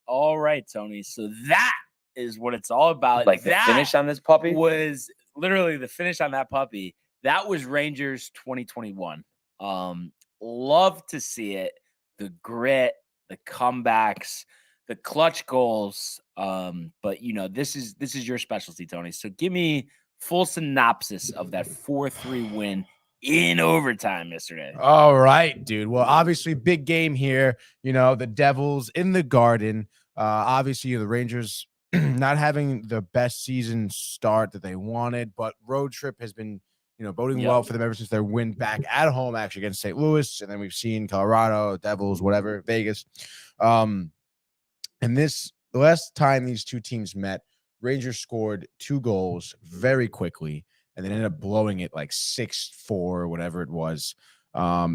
All right, Tony. So that is what it's all about. Like the finish on this puppy was literally the finish on that puppy. That was Rangers 2021. Love to see it. The grit, the comebacks, the clutch goals. But this is your specialty, Tony. So give me full synopsis of that 4-3 win in overtime yesterday. All right, dude. Well, obviously, big game here. The Devils in the Garden. Obviously, the Rangers not having the best season start that they wanted, but road trip has been, boding well for them ever since their win back at home, actually against St. Louis, and then we've seen Colorado, Devils, whatever, Vegas. And the last time these two teams met, Rangers scored 2 goals very quickly, and then ended up blowing it like 6-4 or whatever it was.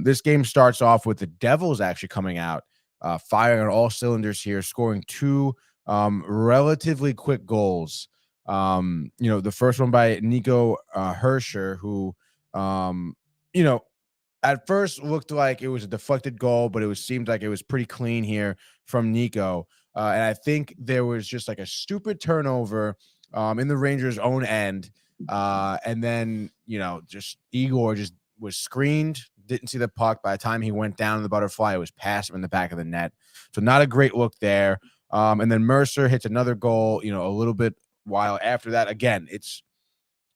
This game starts off with the Devils actually coming out, firing on all cylinders here, scoring 2 relatively quick goals. The first one by Nico Herscher, who, at first looked like it was a deflected goal, but seemed like it was pretty clean here from Nico. And I think there was just like a stupid turnover in the Rangers' own end. And then, just Igor just was screened, didn't see the puck. By the time he went down in the butterfly, it was past him in the back of the net. So not a great look there. And then Mercer hits another goal, a little bit while after that. Again,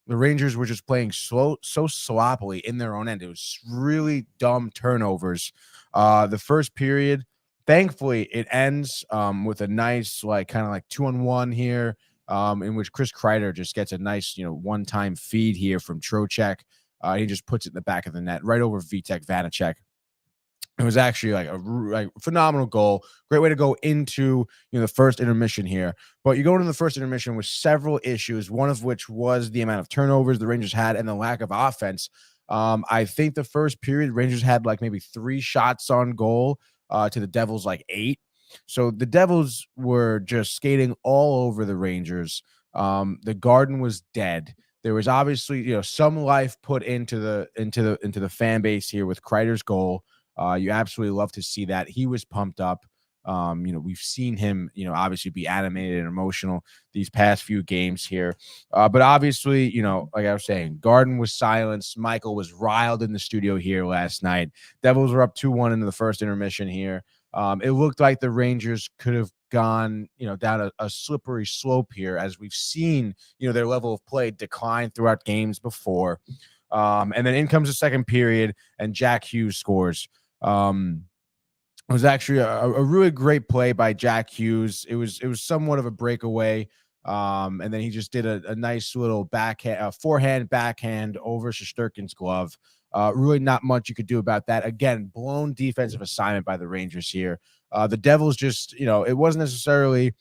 the Rangers were just playing so sloppily in their own end. It was really dumb turnovers. The first period, thankfully, it ends with a nice, kind of 2-on-1 here, in which Chris Kreider just gets a nice, one-time feed here from Trocheck. He just puts it in the back of the net, right over Vitek Vanacek. It was actually a phenomenal goal. Great way to go into the first intermission here. But you go into the first intermission with several issues, one of which was the amount of turnovers the Rangers had and the lack of offense. I think the first period, Rangers had maybe 3 shots on goal to the Devils 8. So the Devils were just skating all over the Rangers. The Garden was dead. There was obviously some life put into the fan base here with Kreider's goal. You absolutely love to see that. He was pumped up. We've seen him, obviously be animated and emotional these past few games here. But obviously, like I was saying, Garden was silenced. Michael was riled in the studio here last night. Devils were up 2-1 into the first intermission here. It looked like the Rangers could have gone, down a slippery slope here, as we've seen, their level of play decline throughout games before. And then in comes the second period, and Jack Hughes scores. It was actually a really great play by Jack Hughes. It was somewhat of a breakaway. And then he just did a nice little forehand backhand over Shesterkin's glove. Really not much you could do about that. Again, blown defensive assignment by the Rangers here. The Devils just, it wasn't necessarily,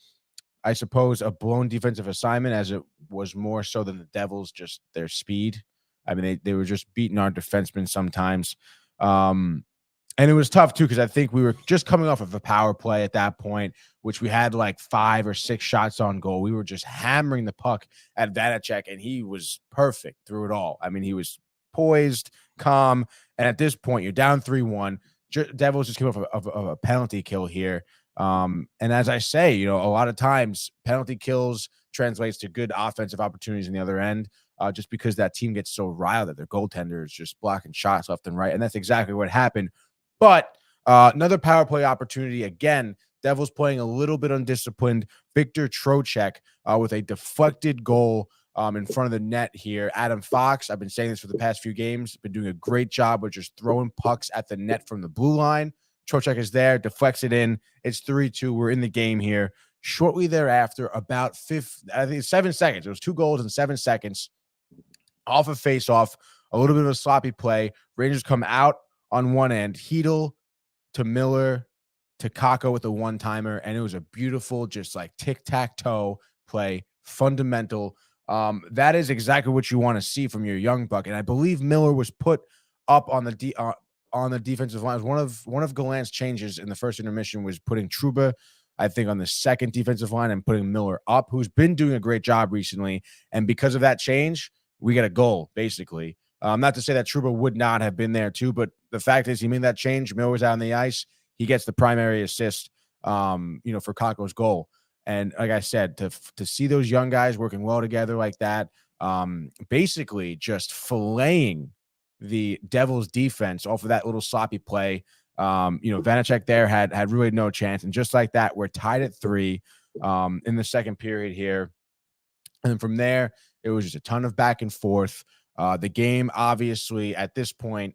I suppose, a blown defensive assignment, as it was more so than the Devils, just their speed. I mean, they were just beating our defensemen sometimes. And it was tough, too, because I think we were just coming off of a power play at that point, which we had 5 or 6 shots on goal. We were just hammering the puck at Vanacek, and he was perfect through it all. I mean, he was poised, calm, and at this point, you're down 3-1. Devils just came off of a penalty kill here. And as I say, you know, a lot of times penalty kills translates to good offensive opportunities in the other end, just because that team gets so riled that their goaltender is just blocking shots left and right. And that's exactly what happened. But another power play opportunity again. Devils playing a little bit undisciplined. Victor Trocheck with a deflected goal in front of the net here. Adam Fox, I've been saying this for the past few games, been doing a great job with just throwing pucks at the net from the blue line. Trocheck is there, deflects it in. It's 3-2. We're in the game here. Shortly thereafter, about 7 seconds. It was 2 goals in 7 seconds. Off a face-off, a little bit of a sloppy play. Rangers come out on one end. Hedl to Miller to Kakko with a one-timer, and it was a beautiful, just like tic-tac-toe play, fundamental. That is exactly what you want to see from your young buck, and I believe Miller was put up on the defensive line. One of Gallant's changes in the first intermission was putting Trouba, I think, on the second defensive line and putting Miller up, who's been doing a great job recently. And because of that change, we get a goal, basically. Not to say that Trouba would not have been there too, but the fact is he made that change. Miller was out on the ice. He gets the primary assist, for Kakko's goal. And like I said, to see those young guys working well together like that, basically just filleting the Devils defense off of that little sloppy play. Vanacek there had really no chance. And just like that, we're tied at 3 in the second period here. And from there, it was just a ton of back and forth. The game, obviously, at this point,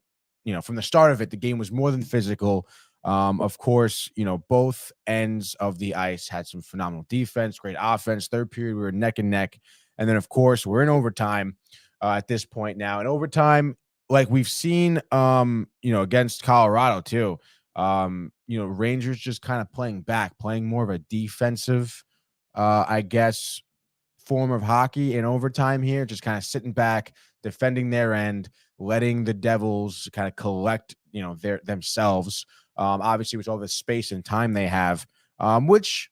from the start of it, the game was more than physical. Of course, both ends of the ice had some phenomenal defense, great offense. Third period, we were neck and neck. And then, of course, we're in overtime at this point now. And overtime, like we've seen, against Colorado too, Rangers just kind of playing more of a defensive, form of hockey in overtime here, just kind of sitting back, defending their end, letting the Devils kind of collect, themselves. Obviously with all the space and time they have, which,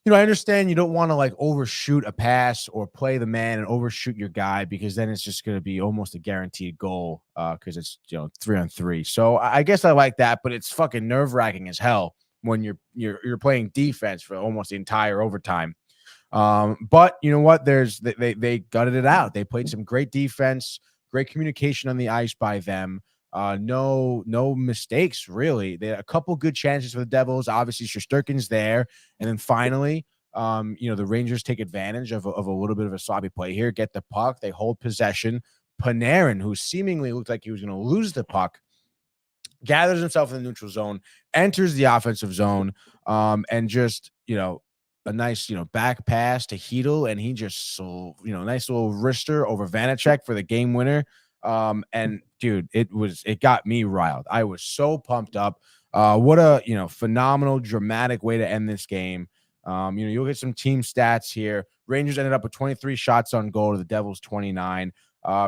I understand you don't want to like overshoot a pass or play the man and overshoot your guy, because then it's just going to be almost a guaranteed goal because it's 3-on-3. So I guess I like that, but it's fucking nerve-wracking as hell when you're playing defense for almost the entire overtime. But you know what? They gutted it out. They played some great defense, great communication on the ice by them. No mistakes, really. They had a couple good chances for the Devils. Obviously, Shesterkin's there. And then finally, the Rangers take advantage of a little bit of a sloppy play here, get the puck. They hold possession. Panarin, who seemingly looked like he was going to lose the puck, gathers himself in the neutral zone, enters the offensive zone, and just, a nice, back pass to Hedl, and he just, nice little wrister over Vanacek for the game winner. And dude, it got me riled. I was so pumped up. What a, phenomenal, dramatic way to end this game. You'll get some team stats here. Rangers ended up with 23 shots on goal to the Devils 29.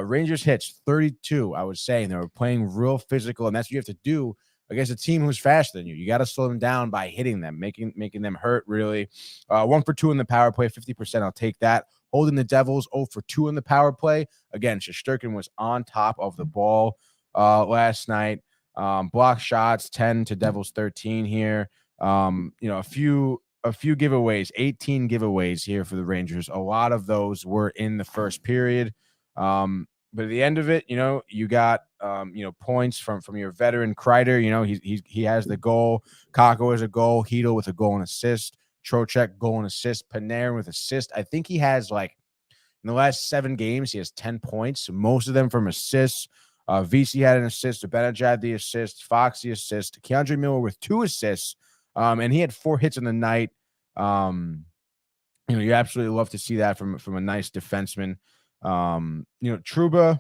Rangers hits 32. I was saying they were playing real physical, and that's what you have to do against a team who's faster than you. You got to slow them down by hitting them, making them hurt, really. 1 for 2 in the power play, 50%. I'll take that. Holding the Devils 0 for 2 in the power play. Again, Shesterkin was on top of the ball last night. Block shots, 10 to Devils 13 here. A few giveaways, 18 giveaways here for the Rangers. A lot of those were in the first period. But at the end of it, you got points from your veteran Kreider. He has the goal. Kakko has a goal. Hedl with a goal and assist. Trocheck goal and assist. Panarin with assist. I think he has in the last 7 games, he has 10 points. Most of them from assists. VC had an assist. Zibanejad had the assist. Fox the assist. Keandre Miller with 2 assists. And he had 4 hits in the night. You absolutely love to see that from a nice defenseman. Trouba,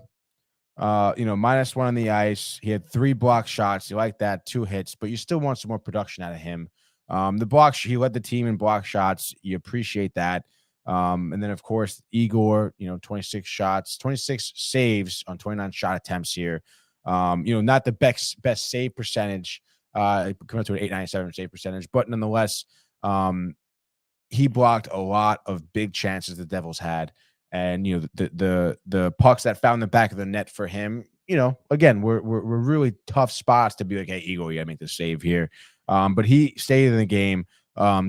-1 on the ice. He had 3 block shots. You like that, 2 hits, but you still want some more production out of him. He led the team in block shots. You appreciate that. And then of course, Igor, 26 shots, 26 saves on 29 shot attempts here. Not the best save percentage, coming up to an 897 save percentage, but nonetheless, he blocked a lot of big chances the Devils had. And the pucks that found the back of the net for him, again, we're really tough spots to be like, hey, Igor, you gotta make the save here. But he stayed in the game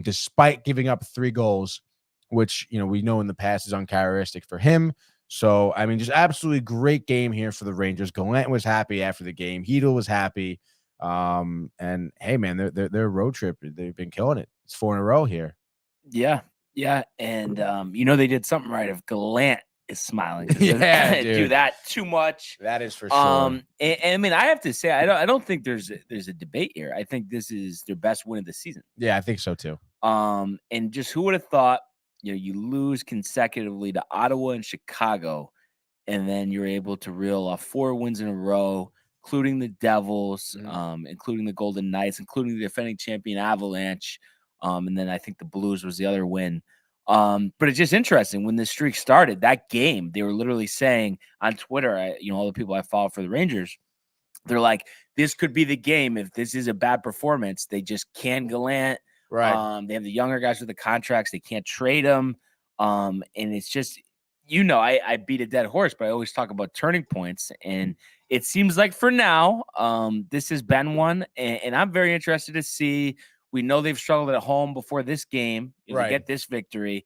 despite giving up 3 goals, which, we know in the past is uncharacteristic for him. So, I mean, just absolutely great game here for the Rangers. Gallant was happy after the game. Hedl was happy. And hey, man, their road trip, they've been killing it. It's 4 in a row here. Yeah. Yeah. And, they did something right if Gallant is smiling. Yeah, do dude. that too much. That is for sure. And I mean, I have to say, I don't think there's a debate here. I think this is their best win of the season. Yeah, I think so too. And just who would have thought, you lose consecutively to Ottawa and Chicago, and then you're able to reel off 4 wins in a row, including the Devils, including the Golden Knights, including the defending champion Avalanche. And then I think the Blues was the other win. But it's just interesting when this streak started, that game, they were literally saying on Twitter, all the people I follow for the Rangers, they're like, this could be the game. If this is a bad performance, they just can't Gallant. Right. They have the younger guys with the contracts. They can't trade them. And it's just, I beat a dead horse, but I always talk about turning points. And it seems like for now, this has been one. And I'm very interested to see. We know they've struggled at home before this game. Right. To get this victory.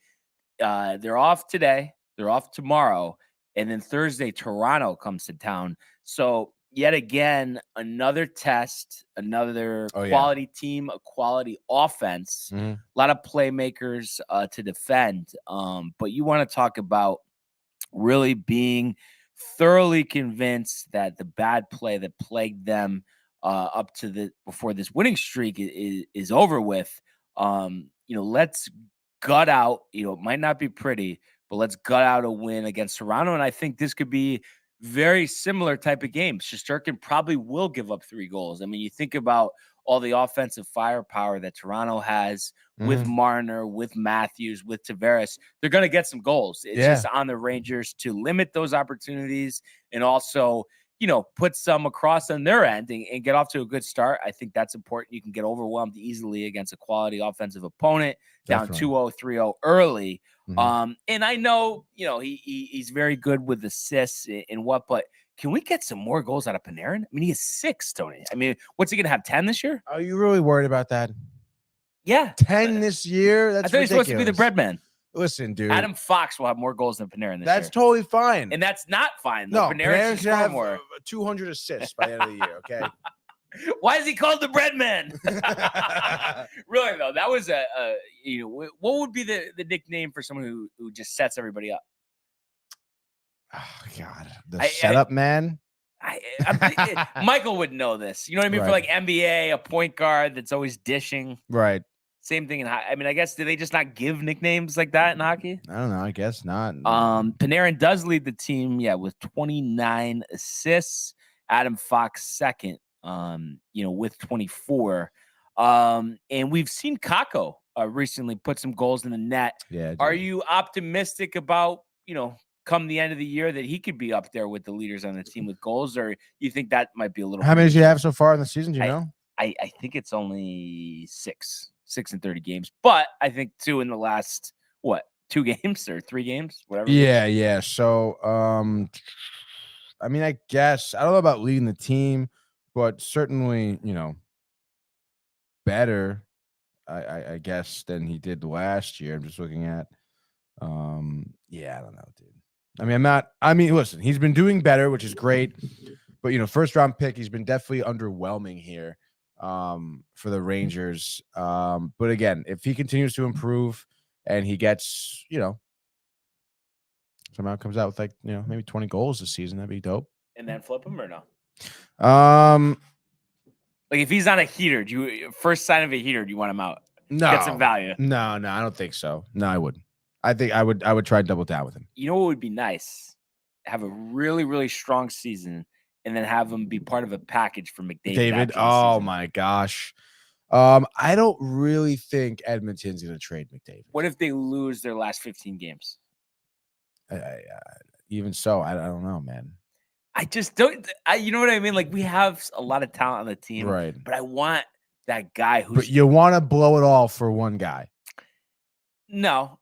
They're off today. They're off tomorrow. And then Thursday, Toronto comes to town. So yet again, another test, another quality team, a quality offense, a lot of playmakers to defend. But you want to talk about really being thoroughly convinced that the bad play that plagued them up to before this winning streak is over with. Let's gut out. It might not be pretty, but let's gut out a win against Toronto. And I think this could be very similar type of game. Shesterkin probably will give up 3 goals. I mean, you think about all the offensive firepower that Toronto has with Marner, with Matthews, with Tavares. They're going to get some goals. It's just on the Rangers to limit those opportunities and also, put some across on their end and get off to a good start. I think that's important. You can get overwhelmed easily against a quality offensive opponent. Definitely. Down 2-0, 3-0 early. And I know, he's very good with assists and but can we get some more goals out of Panarin? I mean, he has 6, Tony. I mean, what's he going to have, 10 this year? Are you really worried about that? Yeah. 10 this year? That's I thought he was supposed to be the bread man. Listen, dude. Adam Fox will have more goals than Panarin this year. That's totally fine. And that's not fine. No, Panarin should have more. 200 assists by the end of the year, okay? Why is he called the bread man? Really, though, that was what would be the nickname for someone who just sets everybody up? Oh, God. The setup man? Michael would know this. You know what I mean? Right. For like NBA, a point guard that's always dishing. Right. Same thing in hockey. I mean, I guess, do they just not give nicknames like that in hockey? I don't know. I guess not. Panarin does lead the team, with 29 assists. Adam Fox second, with 24. And we've seen Kakko recently put some goals in the net. Yeah. Are you optimistic about, come the end of the year that he could be up there with the leaders on the team with goals, or you think that might be a little? How many does he have so far in the season? Do you know? I think it's only 6 in 30 games, but I think 2 in the last 2 games or 3 games, whatever. Yeah. So, I mean, I guess I don't know about leading the team, but certainly, better, I guess, than he did last year. I'm just looking at, I don't know, dude. Listen, he's been doing better, which is great, but first round pick, he's been definitely underwhelming here. For the Rangers. But again, if he continues to improve and he gets, somehow comes out with maybe 20 goals this season, that'd be dope. And then flip him or no? Like if he's on a heater, first sign of a heater, do you want him out? No. Get some value. No, I don't think so. No, I wouldn't. I think I would try to double down with him. You know what would be nice? Have a really, really strong season and then have him be part of a package for McDavid. Oh my gosh. I don't really think Edmonton's going to trade McDavid. What if they lose their last 15 games? Even so, I don't know, man. I just don't. You know what I mean? Like, we have a lot of talent on the team, right? But I want that guy who's. But you want to blow it all for one guy. No,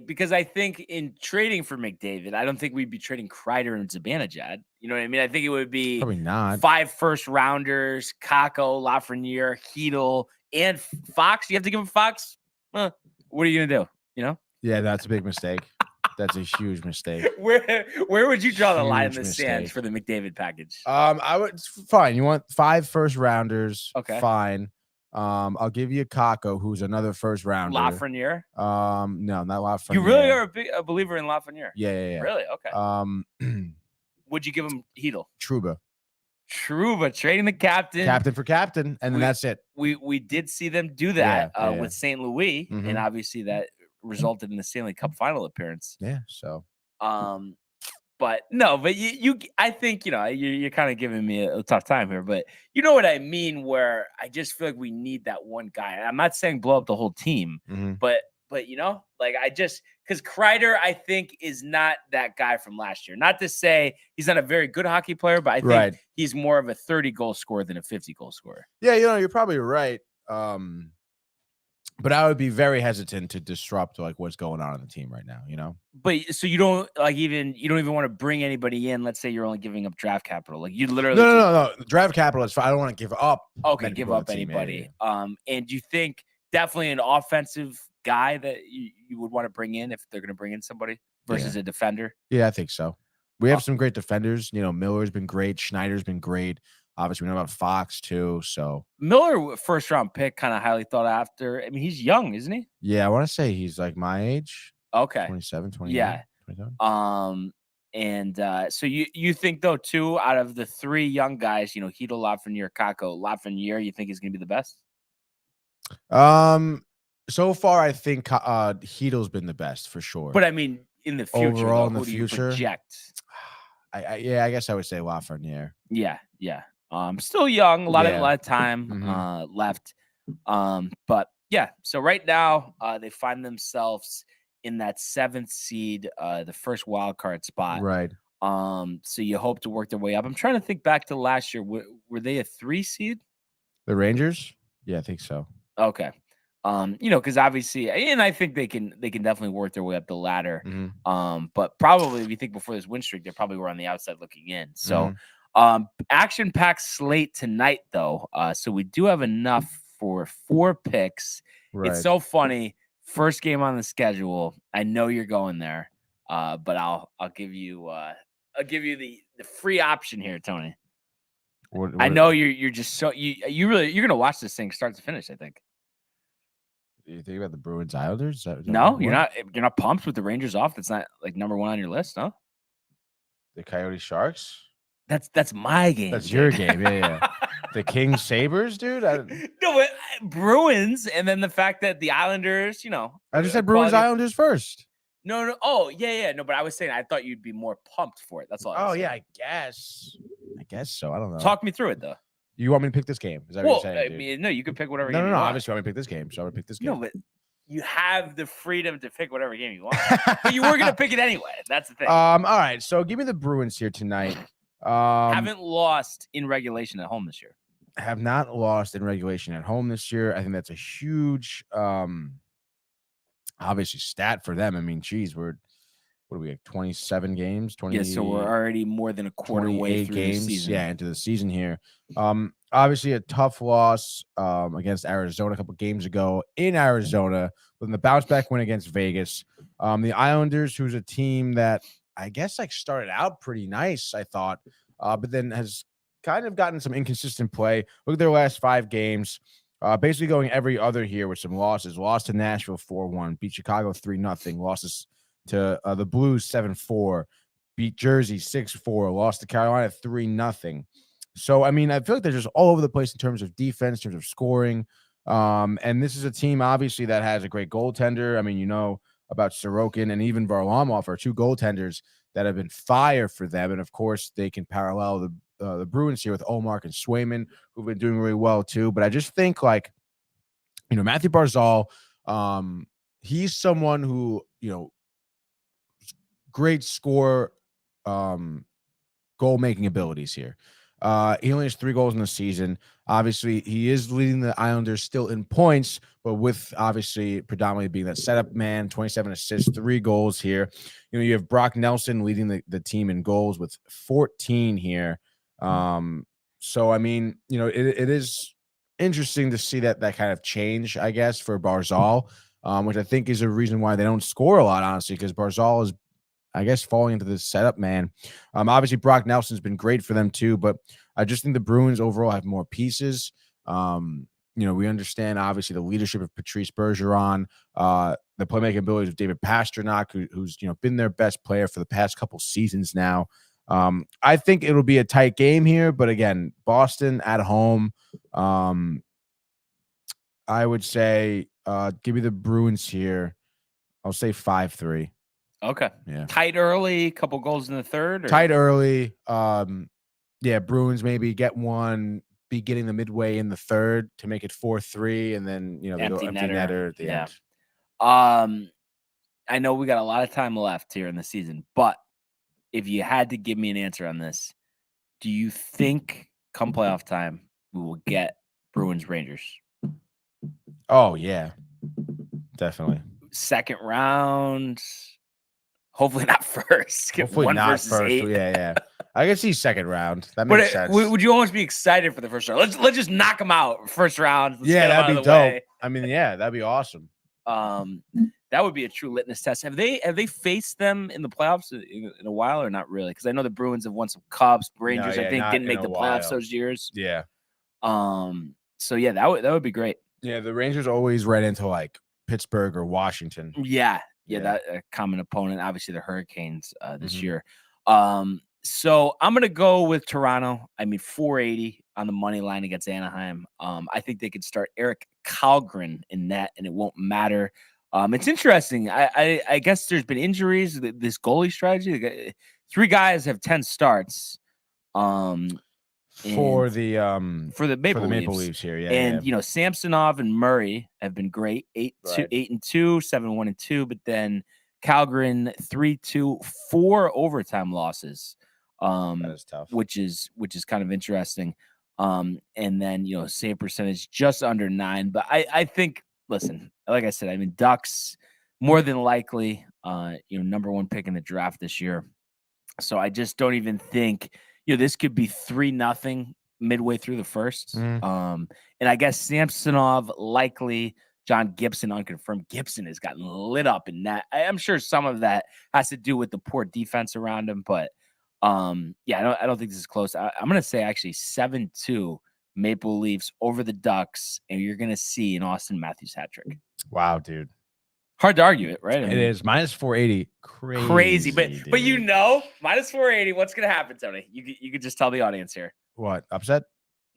because I think in trading for McDavid, I don't think we'd be trading Kreider and Zibanejad. You know what I mean? I think it would be probably not 5 first rounders, Kakko, Lafreniere, Hedl, and Fox. You have to give him Fox. What are you gonna do? You know? Yeah, that's a big mistake. That's a huge mistake. Where would you draw the line in Huge the sand mistake. for the McDavid package? I would fine. You want 5 first rounders? Okay. Fine. I'll give you Kako, who's another first rounder. Lafreniere? No, not Lafreniere. You really are a believer in Lafreniere? Yeah. Really? Okay. Would you give him Hedel? Truba trading the Captain for captain, and then that's it. We did see them do that Yeah. with St. Louis, Mhm. and obviously that resulted in the Stanley Cup final appearance. Yeah. So But no, but I think you're kind of giving me a tough time here, but you know what I mean. Where I just feel like we need that one guy. I'm not saying blow up the whole team, but like because Kreider, I think, is not that guy from last year. Not to say he's not a very good hockey player, but I think he's more of a 30-goal scorer than a 50-goal scorer. Yeah, you're probably right. But I would be very hesitant to disrupt like what's going on in the team right now, But so you don't even want to bring anybody in. Let's say you're only giving up draft capital. Like you literally No. Draft capital is fine. I don't want to give up. Okay, give up anybody. And do you think definitely an offensive guy that you would want to bring in if they're going to bring in somebody versus a defender? Yeah, I think so. We have some great defenders. Miller's been great. Schneider's been great. Obviously, we know about Fox too. So Miller, first round pick, kind of highly thought after. I mean, he's young, isn't he? Yeah, I want to say he's like my age. Okay, 27, 28. Yeah. 27. And so you think though too, out of the 3 young guys, Hedel, Lafreniere, Kako, Lafreniere, you think he's going to be the best? So far, I think Hedel's been the best for sure. But I mean, in the future, overall, in the who do future, you project? I guess I would say Lafreniere. Yeah. Still young, a lot of time left. But yeah, so right now they find themselves in that 7th seed, the first wild card spot. Right. So you hope to work their way up. I'm trying to think back to last year. Were they a 3 seed? The Rangers? Yeah, I think so. Okay. Because obviously, and I think they can definitely work their way up the ladder. But probably if you think before this win streak, they probably were on the outside looking in. So action-packed slate tonight, though. So we do have enough for 4 picks. Right. It's so funny. First game on the schedule. I know you're going there, but I'll give you the free option here, Tony. What I know you're just so you're gonna watch this thing start to finish. I think. You think about the Bruins Islanders? No, you're not pumped with the Rangers off. That's not like number 1 on your list, huh? The Coyote Sharks? That's my game. That's your game. Yeah. The Kings Sabres, dude? No, but Bruins, and then the fact that the Islanders, I just said Bruins Islanders first. No. Oh, yeah. No, but I was saying I thought you'd be more pumped for it. That's all. Oh, yeah, I guess so. I don't know. Talk me through it, though. You want me to pick this game? Is that what you're saying? I mean, no, you can pick whatever No, game no. you want. Obviously, I want to pick this game, so I'm going to pick this game. No, but you have the freedom to pick whatever game you want. But you were going to pick it anyway. That's the thing. All right. So give me the Bruins here tonight. Haven't lost in regulation at home this year. Have not lost in regulation at home this year. I think that's a huge, obviously, stat for them. I mean, geez, what are we at? 27 games? 20. Yeah, so we're already more than a quarter way through games. the season. Yeah, into the season here. Obviously a tough loss against Arizona a couple games ago in Arizona, but then the bounce back win against Vegas. The Islanders, who's a team that I guess started out pretty nice, I thought, but then has kind of gotten some inconsistent play. Look at their last 5 games. Basically going every other here with some losses. Lost to Nashville 4-1, beat Chicago 3-0, losses to the Blues 7-4, beat Jersey 6-4, lost to Carolina 3-0. So, I mean, I feel like they're just all over the place in terms of defense, in terms of scoring. And this is a team, obviously, that has a great goaltender. I mean, about Sorokin and even Varlamov are 2 goaltenders that have been fire for them. And, of course, they can parallel the Bruins here with Ullmark and Swayman, who've been doing really well, too. But I just think, Matthew Barzal, he's someone who, great score, goal-making abilities here. He only has 3 goals in the season. Obviously, he is leading the Islanders still in points, but with obviously predominantly being that setup man, 27 assists, 3 goals here. You have Brock Nelson leading the team in goals with 14 here. So, I mean, it is interesting to see that kind of change, I guess, for Barzal, which I think is a reason why they don't score a lot, honestly, because Barzal is, I guess, falling into this setup, man. Obviously, Brock Nelson's been great for them too, but I just think the Bruins overall have more pieces. We understand, obviously, the leadership of Patrice Bergeron, the playmaking abilities of David Pastrnak, who's been their best player for the past couple seasons now. I think it'll be a tight game here, but again, Boston at home. I would say give me the Bruins here. I'll say 5-3. Okay. Yeah. Tight early, couple goals in the third. Or? Tight early. Bruins maybe get one beginning the midway in the third to make it 4-3, and then they go empty netter at the end. I know we got a lot of time left here in the season, but if you had to give me an answer on this, do you think come playoff time we will get Bruins Rangers? Oh yeah, definitely. Second round. Hopefully not first. Hopefully not first. 8. Yeah. I can see second round. That makes sense. Would you almost be excited for the first round? Let's just knock them out first round. Let's that'd be dope. Way. I mean, that'd be awesome. That would be a true litmus test. Have they faced them in the playoffs in a while or not really? Because I know the Bruins have won some cups. Rangers, I think, didn't make the playoffs those years. Yeah. So yeah, that would be great. Yeah, the Rangers always ran into like Pittsburgh or Washington. Yeah, that common opponent. Obviously, the Hurricanes this year. So I'm gonna go with Toronto. I mean, 480 on the money line against Anaheim. I think they could start Eric Kallgren in net, and it won't matter. It's interesting. I guess there's been injuries. This goalie strategy. 3 guys have 10 starts. For the Maple Leafs here, and Samsonov and Murray have been great, 8-2, 8-2, 7-1-2, but then Kallgren 3-2, 4 overtime losses. That is tough. Which is kind of interesting. And then save percentage just under 9. But I think, listen, like I said, I mean Ducks more than likely number 1 pick in the draft this year. So I just don't even think this could be 3-0 midway through the first. And I guess Samsonov likely, John Gibson unconfirmed. Gibson has gotten lit up in that. I'm sure some of that has to do with the poor defense around him, but I don't think this is close. I'm gonna say actually 7-2 Maple Leafs over the Ducks, and you're gonna see an Austin Matthews hat trick. Wow, dude. Hard to argue it, right? It is minus 480. Crazy, but minus 480. What's gonna happen, Tony? You could just tell the audience here. What, upset?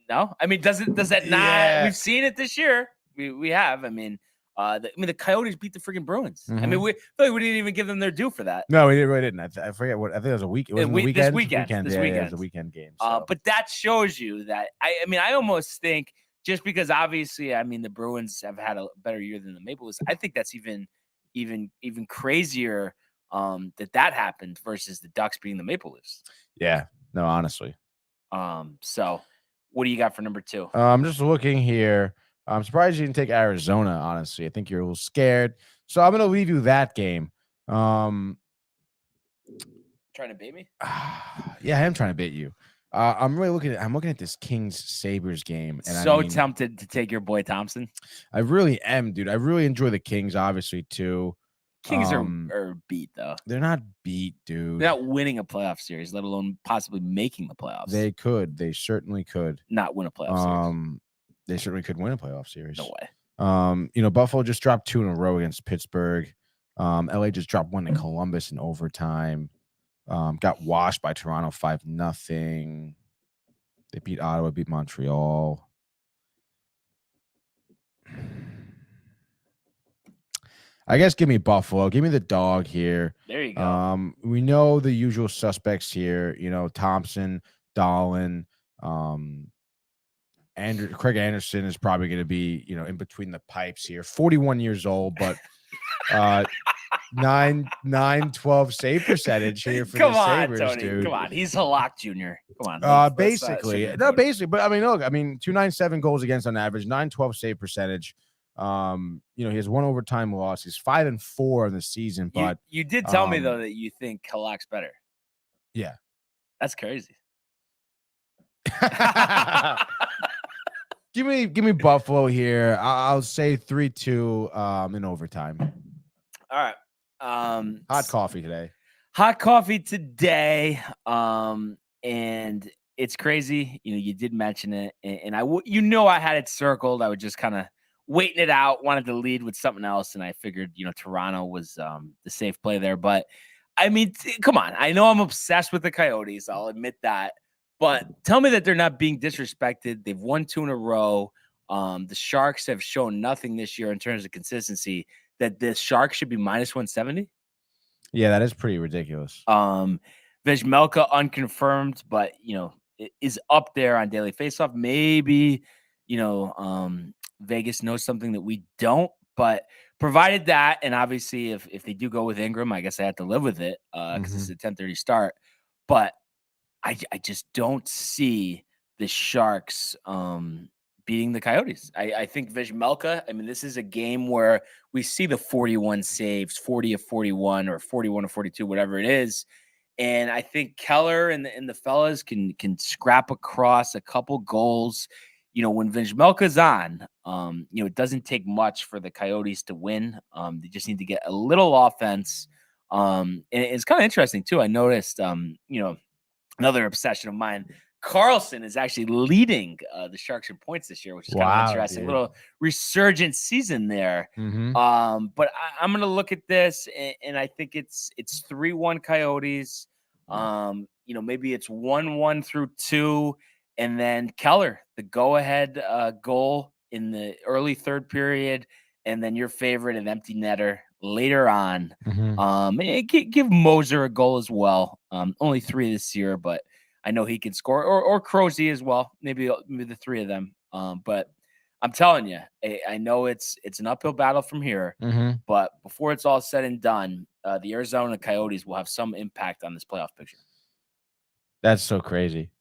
No, I mean, does that not? Yeah. We've seen it this year. We have. I mean, the Coyotes beat the freaking Bruins. I mean, we didn't even give them their due for that. No, we really didn't. I forget what. I think it was a week. It was the weekend. This weekend. It was a weekend game. So. But that shows you that. I almost think just because obviously, the Bruins have had a better year than the Maple Leafs. I think that's even crazier that happened versus the Ducks being the Maple Leafs. Yeah. No, honestly. So what do you got for number 2? I'm just looking here. I'm surprised you didn't take Arizona, honestly. I think you're a little scared. So I'm going to leave you that game. Trying to bait me? Yeah, I am trying to bait you. I'm looking at this Kings Sabres game. And tempted to take your boy Thompson. I really am, dude. I really enjoy the Kings, obviously, too. Kings are beat, though. They're not beat, dude. They're not winning a playoff series, let alone possibly making the playoffs. They could. They certainly could. Not win a playoff series. They certainly could win a playoff series. No way. Buffalo just dropped 2 in a row against Pittsburgh. LA just dropped 1 in Columbus in overtime. Got washed by Toronto 5-0. They beat Ottawa, beat Montreal. I guess give me Buffalo. Give me the dog here. There you go. We know the usual suspects here. Thompson, Dahlin, Craig Anderson is probably going to be, in between the pipes here. 41 years old, but 912 save percentage here for the Sabres, Tony. dude. Come on, he's Halak Jr. Come on. Basically, but look, 297 goals against on average, 912 save percentage. He has 1 overtime loss. He's 5-4 in the season, but you did tell me though that you think Halak's better. Yeah, that's crazy. Give me Buffalo here. I'll say 3-2 in overtime. All right. Hot coffee today. Hot coffee today. And it's crazy. You did mention it, and I had it circled. I was just kind of waiting it out, wanted to lead with something else, and I figured, Toronto was the safe play there. But I mean, come on. I know I'm obsessed with the Coyotes. I'll admit that. But tell me that they're not being disrespected. They've won 2 in a row. The Sharks have shown nothing this year in terms of consistency. That the Sharks should be minus 170. Yeah, that is pretty ridiculous. Vejmelka unconfirmed, but it is up there on daily faceoff. Maybe Vegas knows something that we don't, but provided that, and obviously if they do go with Ingram, I guess I have to live with it because this is a 10:30 start. But I just don't see the Sharks beating the Coyotes. I think Vejmelka, this is a game where we see the 41 saves, 40 of 41 or 41 of 42, whatever it is. And I think Keller and the fellas can scrap across a couple goals. When Vejmelka's on, it doesn't take much for the Coyotes to win. They just need to get a little offense. And it's kind of interesting too. I noticed, another obsession of mine, Carlson is actually leading the Sharks in points this year, which is kind of interesting. Dude. A little resurgent season there. But I'm going to look at this, and I think it's 3-1 Coyotes. Maybe it's 1-1 through 2, and then Keller, the go-ahead goal in the early third period, and then your favorite, an empty netter later on. Give Moser a goal as well. Only 3 this year, but I know he can score, or Crozy as well. Maybe the 3 of them. But I'm telling you, I know it's an uphill battle from here. But before it's all said and done, the Arizona Coyotes will have some impact on this playoff picture. That's so crazy.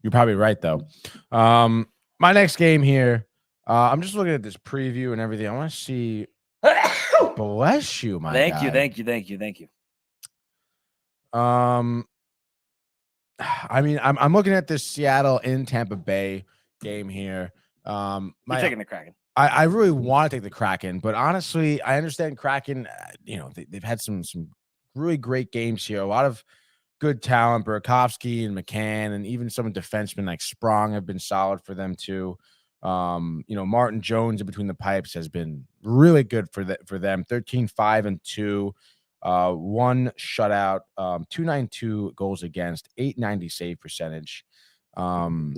You're probably right though. My next game here. I'm just looking at this preview and everything. I want to see. Bless you, my Thank guy. you. I'm looking at this Seattle in Tampa Bay game here. You're taking the Kraken. I really want to take the Kraken, but honestly, I understand Kraken. They've had some really great games here. A lot of good talent, Burakovsky and McCann, and even some defensemen like Sprong have been solid for them too. Martin Jones in between the pipes has been really good for them. 13-5-2, 1 shutout, 292 goals against, 890 save percentage. You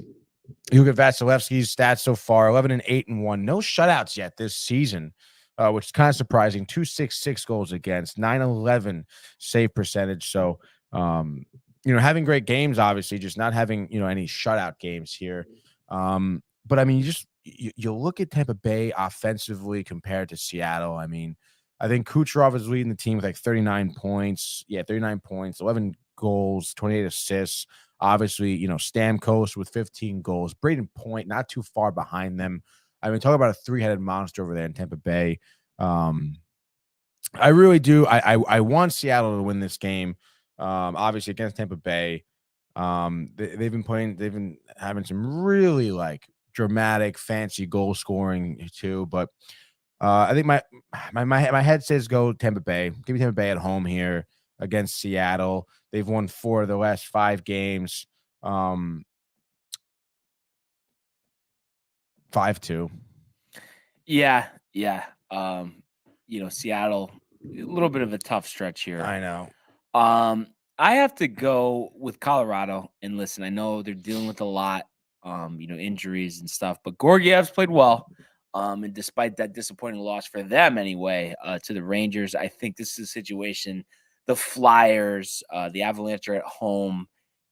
look at Vasilevsky's stats so far: 11-8-1, no shutouts yet this season, which is kind of surprising. 266 goals against, 911 save percentage. So, having great games, obviously, just not having any shutout games here. But you look at Tampa Bay offensively compared to Seattle. I think Kucherov is leading the team with like 39 points. Yeah, 39 points, 11 goals, 28 assists. Obviously, Stamkos with 15 goals. Braden Point not too far behind them. Talk about a 3-headed monster over there in Tampa Bay. I really do. I want Seattle to win this game. Obviously against Tampa Bay. They've been having some really dramatic, fancy goal scoring too. But I think my head says go Tampa Bay. Give me Tampa Bay at home here against Seattle. They've won 4 of the last 5 games. 5-2. Yeah. Seattle, a little bit of a tough stretch here. I know. I have to go with Colorado. And listen, I know they're dealing with a lot, injuries and stuff, but Gorgiev's played well. And despite that disappointing loss for them anyway, to the Rangers, I think this is a situation. The Flyers, the Avalanche are at home,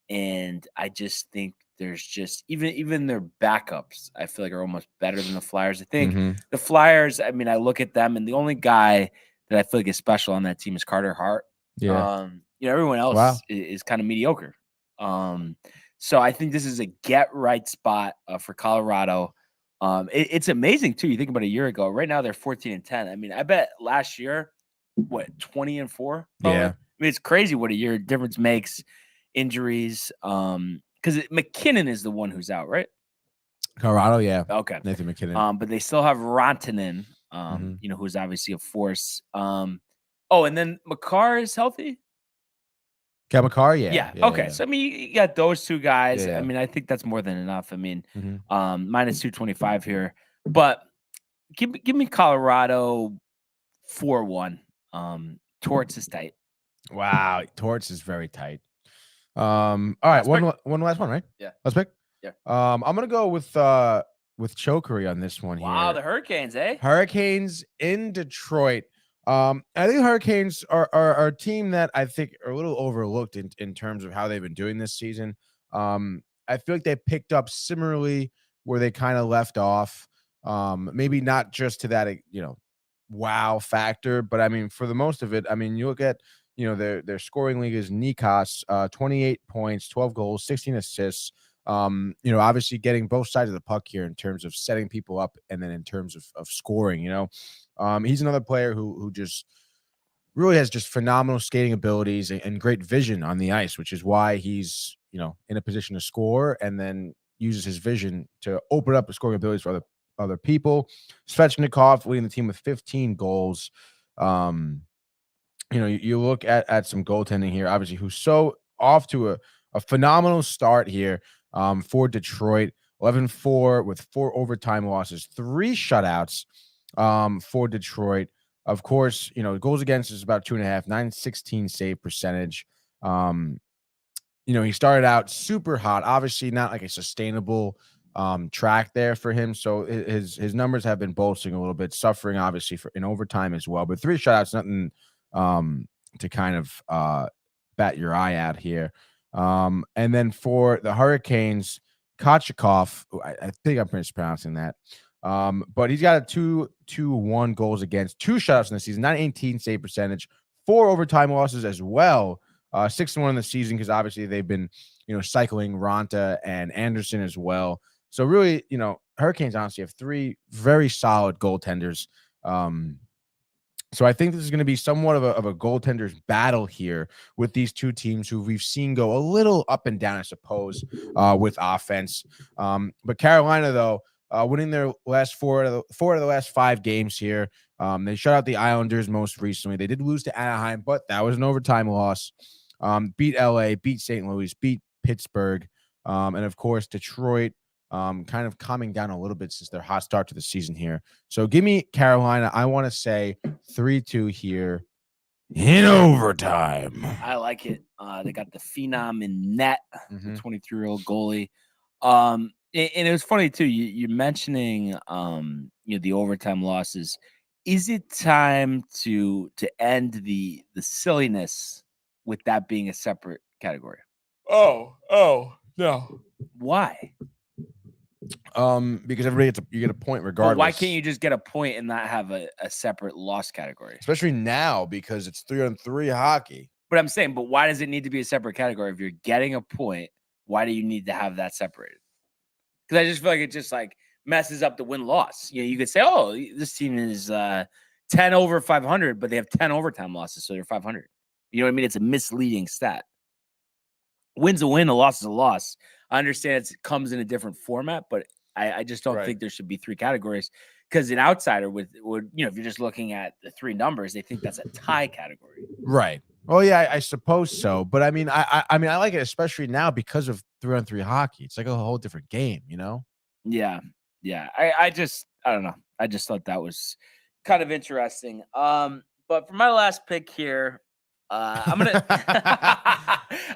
and I just think there's just even their backups, I feel like, are almost better than the Flyers. I think the Flyers, I look at them, and the only guy that I feel like is special on that team is Carter Hart. Yeah. Everyone else is kind of mediocre. So I think this is a get right spot for Colorado. It's amazing too. You think about a year ago. Right now they're 14-10. I bet last year, 20-4. Probably? Yeah. It's crazy what a year difference makes. Injuries. Because McKinnon is the one who's out, right? Colorado, yeah. Okay. Nathan McKinnon. But they still have Rantanen, who's obviously a force. And then McCarr is healthy. Cal McCarr, yeah. Okay. So I mean, you got those two guys. Yeah. I mean, I think that's more than enough. I mean, Mhm. minus 225 here, but give me Colorado 4-1. Torts is tight. Wow, Torts is very tight. All right, one last one, right? Yeah. Let's pick. Yeah. I'm gonna go with chokery on this one Wow, here. the Hurricanes, eh? Hurricanes in Detroit. I think Hurricanes are a team that I think are a little overlooked in terms of how they've been doing this season. I feel like they picked up similarly where they kind of left off. Maybe not just to that, wow factor, but I mean, for the most of it, I mean, you look at, their scoring league is Nikos, 28 points, 12 goals, 16 assists. Obviously getting both sides of the puck here in terms of setting people up and then in terms of scoring, he's another player who just really has just phenomenal skating abilities and great vision on the ice, which is why he's, in a position to score and then uses his vision to open up the scoring abilities for other people. Svechnikov leading the team with 15 goals. You look at some goaltending here, obviously, who's so off to a phenomenal start here for Detroit. 11-4 with 4 overtime losses, 3 shutouts for Detroit. Of course, goals against is about 2.5, 916 save percentage. He started out super hot, obviously not like a sustainable track there for him. So his numbers have been bolstering a little bit, suffering obviously in overtime as well. But 3 shutouts, nothing to kind of bat your eye at here. And then for the Hurricanes, Kochikov, I think I'm mispronouncing that. But he's got a 2-1 goals against, 2 shutouts in the season, 918 save percentage, 4 overtime losses as well. 6-1 in the season because obviously they've been, cycling Ranta and Anderson as well. So really, Hurricanes honestly have 3 very solid goaltenders. So I think this is going to be somewhat of a goaltender's battle here with these two teams who we've seen go a little up and down, I suppose, with offense. But Carolina, though, winning their last 4 out of the last 5 games here. They shut out the Islanders most recently. They did lose to Anaheim, but that was an overtime loss. Beat LA, beat St. Louis, beat Pittsburgh, and of course Detroit. Kind of calming down a little bit since their hot start to the season here. So give me Carolina. I want to say 3-2 here in overtime. I like it. They got the phenom in net, the 23-year-old goalie. And it was funny too. You're mentioning the overtime losses. Is it time to end the silliness with that being a separate category? Oh no. Why? Because you get a point regardless. But why can't you just get a point and not have a separate loss category? Especially now because it's 3-on-3 hockey. But I'm saying, why does it need to be a separate category? If you're getting a point, why do you need to have that separated? Because I just feel like it just like messes up the win-loss. You could say, oh, this team is 10 over 500, but they have 10 overtime losses, so they're 500. You know what I mean? It's a misleading stat. Win's a win, a loss is a loss. I understand it comes in a different format, but I just don't think there should be 3 categories because an outsider would if you're just looking at the 3 numbers, they think that's a tie category. Right. Well, yeah, I suppose so. But I mean, I like it especially now because of 3-on-3 hockey. It's like a whole different game, Yeah. I don't know. I just thought that was kind of interesting. But for my last pick here, I'm gonna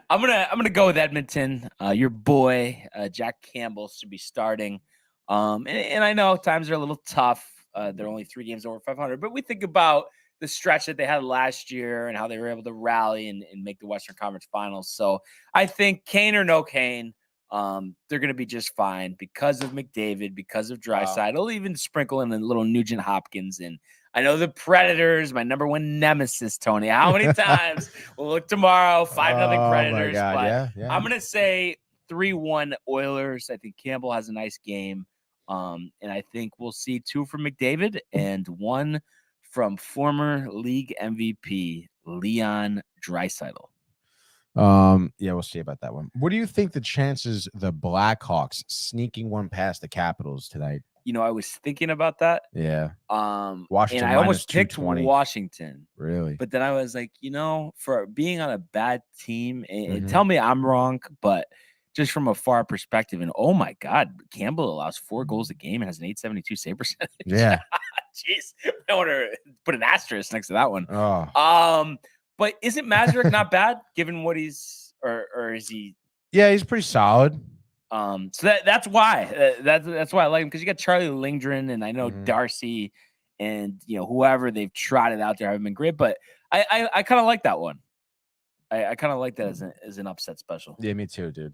I'm gonna go with Edmonton. Your boy Jack Campbell should be starting. And I know times are a little tough. They're only 3 games over 500, but we think about the stretch that they had last year and how they were able to rally and make the Western Conference Finals. So I think Kane or no Kane, they're going to be just fine because of McDavid, because of Draisaitl. I'll even sprinkle in a little Nugent Hopkins. And I know the Predators, my number 1 nemesis, Tony. How many times? We'll look tomorrow, 5-0 Predators. God, but I'm going to say 3-1 Oilers. I think Campbell has a nice game. And I think we'll see 2 from McDavid and 1 from former league MVP Leon Draisaitl. Yeah, we'll see about that one. What do you think the chances the Blackhawks sneaking one past the Capitals tonight? I was thinking about that. Yeah, And Washington I almost minus picked 220. Washington, Really? but then I was like, for being on a bad team, and Mhm. tell me I'm wrong, but just from a far perspective, and oh my God, Campbell allows 4 goals a game and has an 872 save percentage. Yeah. Jeez, I want to put an asterisk next to that one. Oh. But isn't Mazurek not bad given what he's or is he? Yeah, he's pretty solid. So that's why that's why I like him, because you got Charlie Lindgren and I know Mhm. Darcy and whoever they've trotted out there haven't been great, but I kind of like that one. I kind of like that as an upset special. Yeah, me too, dude.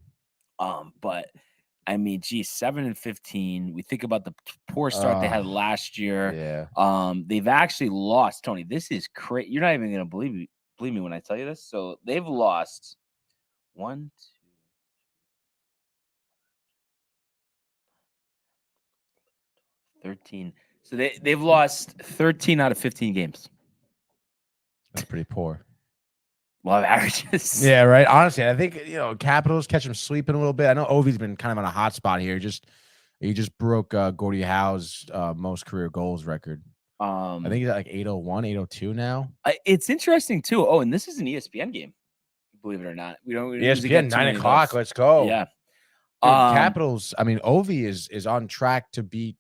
But I mean, geez, 7-15. We think about the poor start they had last year. Yeah. They've actually lost, Tony. This is crazy. You're not even gonna believe me when I tell you this. So they've lost 1, 2, 13. So they've lost 13 out of 15 games. That's pretty poor. A lot of averages. Yeah, right. Honestly, I think Capitals catch him sleeping a little bit. I know Ovi's been kind of on a hot spot here. He just broke Gordie Howe's most career goals record. I think he's at like 801, 802 now. It's interesting too. Oh, and this is an ESPN game. Believe it or not, we don't usually ESPN get too 9 many of o'clock. those. Let's go. Yeah. Dude, Capitals. I mean, Ovi is on track to beat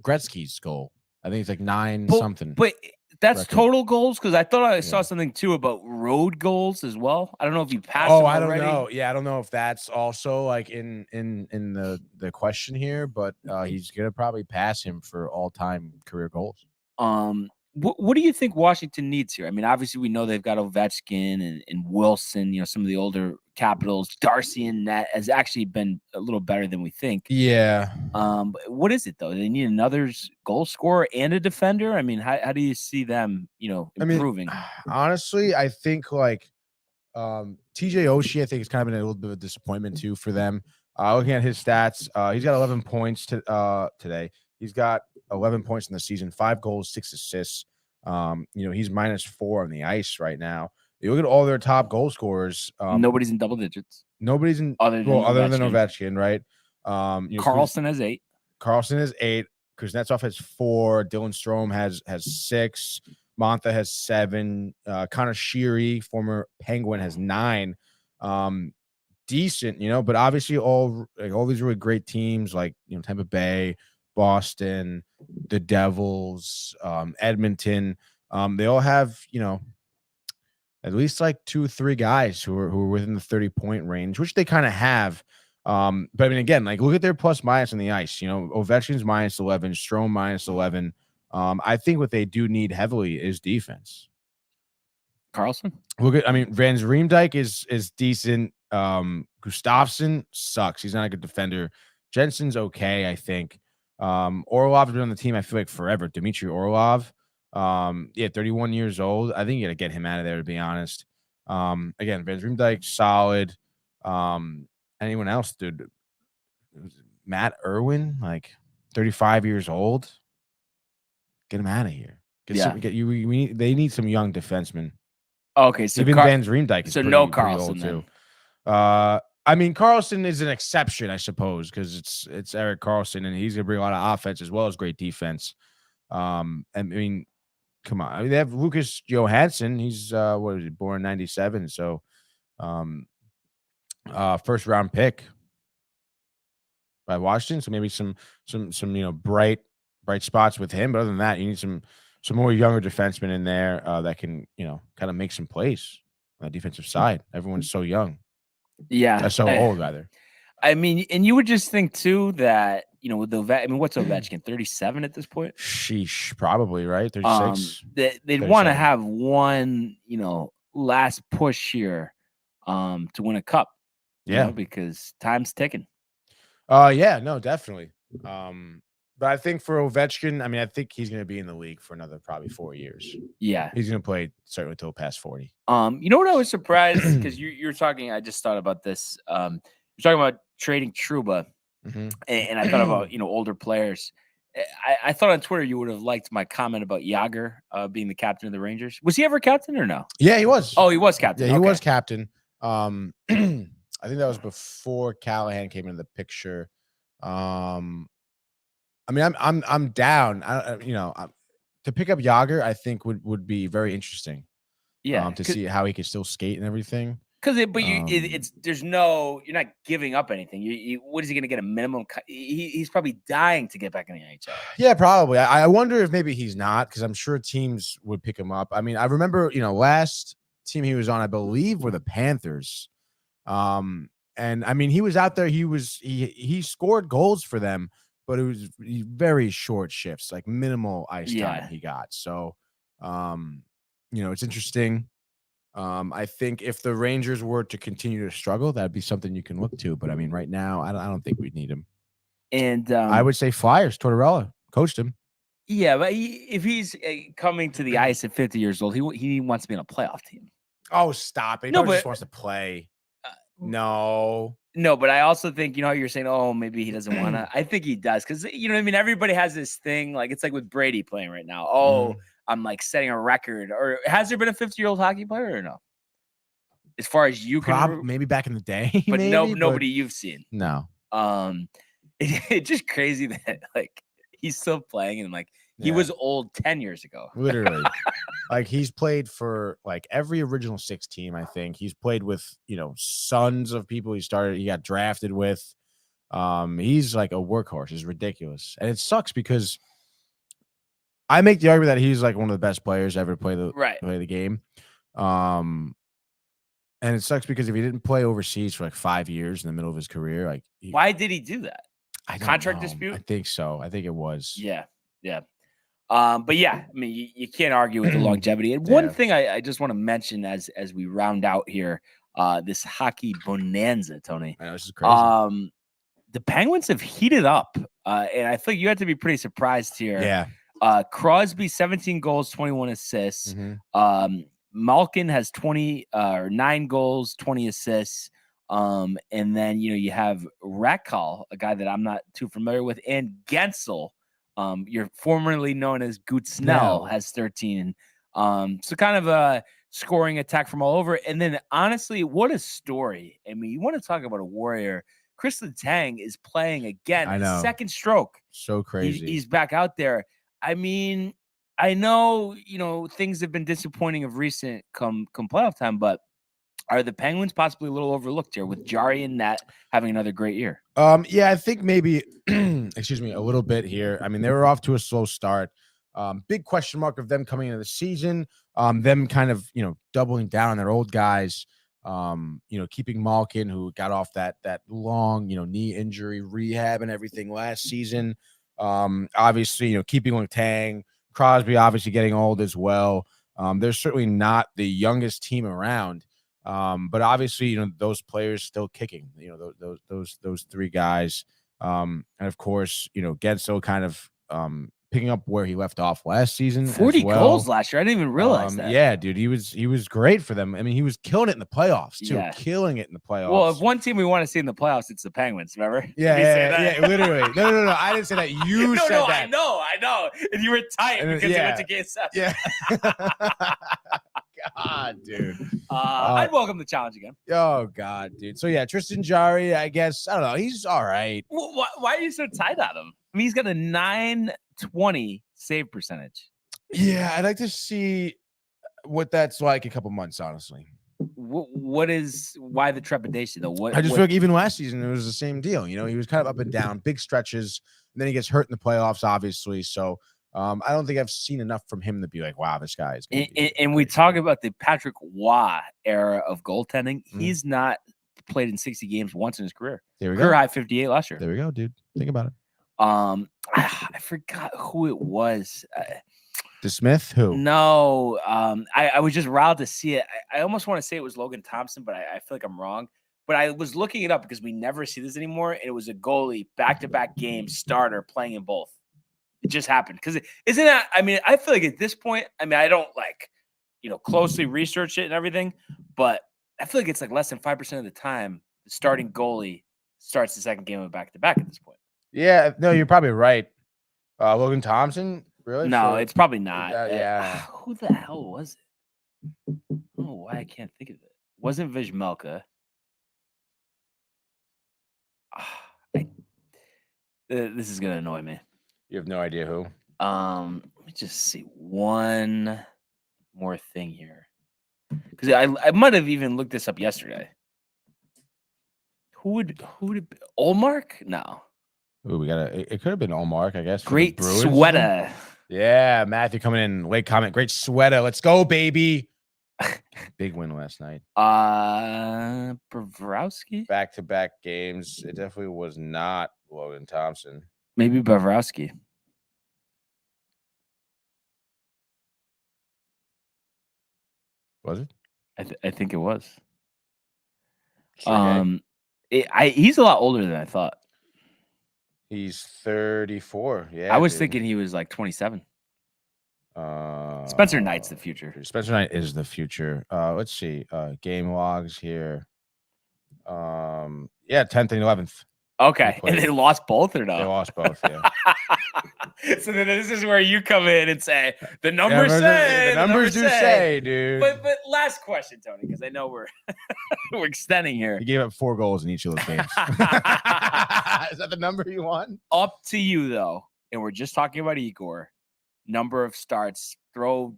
Gretzky's goal. I think it's like 9 something. But that's record. total goals, because I thought I saw something too about road goals as well. I don't know if you passed. Oh, him I don't already. know. Yeah, I don't know if that's also like in the question here, but he's gonna probably pass him for all-time career goals. What do you think Washington needs here? I mean, obviously we know they've got Ovechkin and Wilson, some of the older Capitals. Darcy and net has actually been a little better than we think. Yeah. But what is it though? They need another goal scorer and a defender. I mean, how do you see them, improving? I mean, honestly, I think like TJ Oshie, I think it's kind of been a little bit of a disappointment too for them. Looking at his stats, he's got 11 points today. He's got 11 points in the season, 5 goals, 6 assists. He's -4 on the ice right now. You look at all their top goal scorers. Nobody's in double digits. Nobody's in other than Ovechkin, right? Carlson has 8. Carlson has 8. Kuznetsov has 4. Dylan Strome has 6. Mantha has 7. Connor Sheary, former Penguin, has 9. Decent, but obviously all these really great teams like Tampa Bay, Boston, the Devils, Edmonton. They all have at least like 2-3 guys who are within the 30-point range, which they kind of have. But I mean, again, like look at their plus minus on the ice. Ovechkin's -11, Strome -11. I think what they do need heavily is defense. Carlson? Van Riemdijk is decent. Gustafsson sucks. He's not a good defender. Jensen's okay, I think. Orlov's been on the team, I feel like, forever. Dmitry Orlov. 31 years old. I think you got to get him out of there, to be honest. Again, Van Riemdijk, solid. Anyone else, dude? Matt Irwin, like 35 years old. Get him out of here. They need some young defensemen. Okay, so even Van Riemdijk is no Carlson too. Carlson is an exception, I suppose, because it's Erik Karlsson, and he's gonna bring a lot of offense as well as great defense. Come on. They have Lucas Johansson. He's what is he, born in 97, so first round pick by Washington. So maybe some bright spots with him. But other than that, you need some more younger defensemen in there that can kind of make some plays on the defensive side. Everyone's so young. Yeah. So old, rather. I mean, and you would just think too that with what's Ovechkin, 37 at this point? Sheesh, probably, right? 36. They'd want to have one, last push here to win a cup. Yeah, because time's ticking. Yeah, no, definitely. But I think for Ovechkin, I think he's going to be in the league for another probably 4 years. Yeah, he's going to play certainly until past 40. You know what I was surprised, because you're talking. I just thought about this. You're talking about trading Trouba, and I thought about older players, I thought on Twitter you would have liked my comment about Yager being the captain of the Rangers. Was he ever captain or no? Yeah, he was. Oh, he was captain. Yeah, he Okay. was captain. I think that was before Callahan came into the picture. I mean, I'm down. To pick up Yager, I think would be very interesting. Yeah. To see how he could still skate and everything. It's there's no, you're not giving up anything. What is he going to get a minimum? He's probably dying to get back in the NHL. Yeah, probably. I wonder if maybe he's not, because I'm sure teams would pick him up. I mean, I remember, last team he was on, I believe, were the Panthers. And I mean, he was out there. He scored goals for them, but it was very short shifts, like minimal ice time he got. So, it's interesting. I think if the Rangers were to continue to struggle, that'd be something you can look to. But I mean, right now, I don't think we'd need him. And I would say Flyers. Tortorella coached him. Yeah, but if he's coming to the ice at 50 years old, he wants to be on a playoff team. Oh, stop it! He just wants to play. No, but I also think, how you're saying, oh, maybe he doesn't want to. I think he does, because what I mean. Everybody has this thing, like it's like with Brady playing right now. Oh. I'm like setting a record. Or has there been a 50-year-old hockey player or no? As far as you can, maybe back in the day, but nobody you've seen. No. It's just crazy that like he's still playing, and like he was old 10 years ago. Literally. Like he's played for like every original 6 team. I think he's played with sons of people he got drafted with. He's like a workhorse. It's ridiculous, and it sucks because I make the argument that he's like one of the best players to ever play the game. And it sucks because if he didn't play overseas for like 5 years in the middle of his career, like why did he do that? Contract know. dispute? I think so. I think it was. Yeah. But yeah, I mean, you can't argue with the longevity. And one thing I just want to mention as we round out here, this hockey bonanza, Tony. I know, this is crazy. The Penguins have heated up, and I think you have to be pretty surprised here. Yeah. Crosby, 17 goals, 21 assists. Malkin has 9 goals, 20 assists. And then, you have Rakal, a guy that I'm not too familiar with, and Gensel, you're formerly known as Gutznell, has 13. So kind of a scoring attack from all over. And then honestly, what a story. I mean, you want to talk about a warrior. Chris Letang is playing again. I know. Second stroke. So crazy. He's back out there. I mean, I know, things have been disappointing of recent come playoff time, but are the Penguins possibly a little overlooked here with Jari and Nat having another great year? Yeah, I think maybe, excuse me, a little bit here. I mean, they were off to a slow start. Big question mark of them coming into the season. Them kind of, doubling down on their old guys. Keeping Malkin, who got off that long, knee injury rehab and everything last season. Obviously, keeping Letang, Crosby obviously getting old as well. They're certainly not the youngest team around. But obviously, those players still kicking, those 3 guys. And of course, Gensel kind of picking up where he left off last season. 40 goals last year. I didn't even realize that. Yeah, dude, he was great for them. I mean, he was killing it in the playoffs too. Yeah. Killing it in the playoffs. Well, if one team we want to see in the playoffs, it's the Penguins. Remember? Yeah, literally. No. I didn't say that. You said that. I know. And you were tight because you went to Game 7. Yeah. God, dude. I'd welcome the challenge again. Oh, God, dude. So, yeah, Tristan Jari, I guess, I don't know. He's all right. Well, why are you so tight on him? I mean, he's got a 920 save percentage. Yeah, I'd like to see what that's like a couple months, honestly. Why the trepidation, though? I just feel like even last season, it was the same deal. He was kind of up and down, big stretches, and then he gets hurt in the playoffs, obviously. So, I don't think I've seen enough from him to be like, wow, this guy is. And we talk about the Patrick Waugh era of goaltending. He's not played in 60 games once in his career. There we go. Career high 58 last year. There we go, dude. Think about it. I forgot who it was. DeSmith? Who? No. I was just riled to see it. I almost want to say it was Logan Thompson, but I feel like I'm wrong. But I was looking it up because we never see this anymore. And it was a goalie back-to-back game starter playing in both. It just happened. Because isn't that, I mean, I feel like at this point, I mean, I don't closely research it and everything, but I feel like it's like less than 5% of the time the starting goalie starts the second game of back-to-back at this point. Yeah, no, you're probably right. Logan Thompson, really? No, For- it's probably not. yeah. Who the hell was it? I don't know why I can't think of it. Wasn't Vizmelka. This is gonna annoy me. You have no idea who. Let me just see one more thing here, because I might have even looked this up yesterday. Who would it be? Olmark? No. Ooh, we got it could have been Allmark, I guess. for the Great Bruins. sweater. Yeah, Matthew coming in. Late comment. Great sweater. Let's go, baby. Big win last night. Bobrovsky? Back-to-back games. It definitely was not Logan Thompson. Maybe Bobrovsky. Was it? I think it was. Sure, He's a lot older than I thought. he's 34. Yeah. I was dude. thinking he was like 27. Spencer Knight's the future. Spencer Knight is the future. Let's see. Game logs here. Yeah, 10th and 11th. Okay, and they lost both or no? They lost both, yeah. So then this is where you come in and say the numbers the numbers do say, dude. But last question, Tony, because I know we're we're extending here. He gave up 4 goals in each of those games. Is that the number you want? Up to you though, and we're just talking about Igor. Number of starts. Throw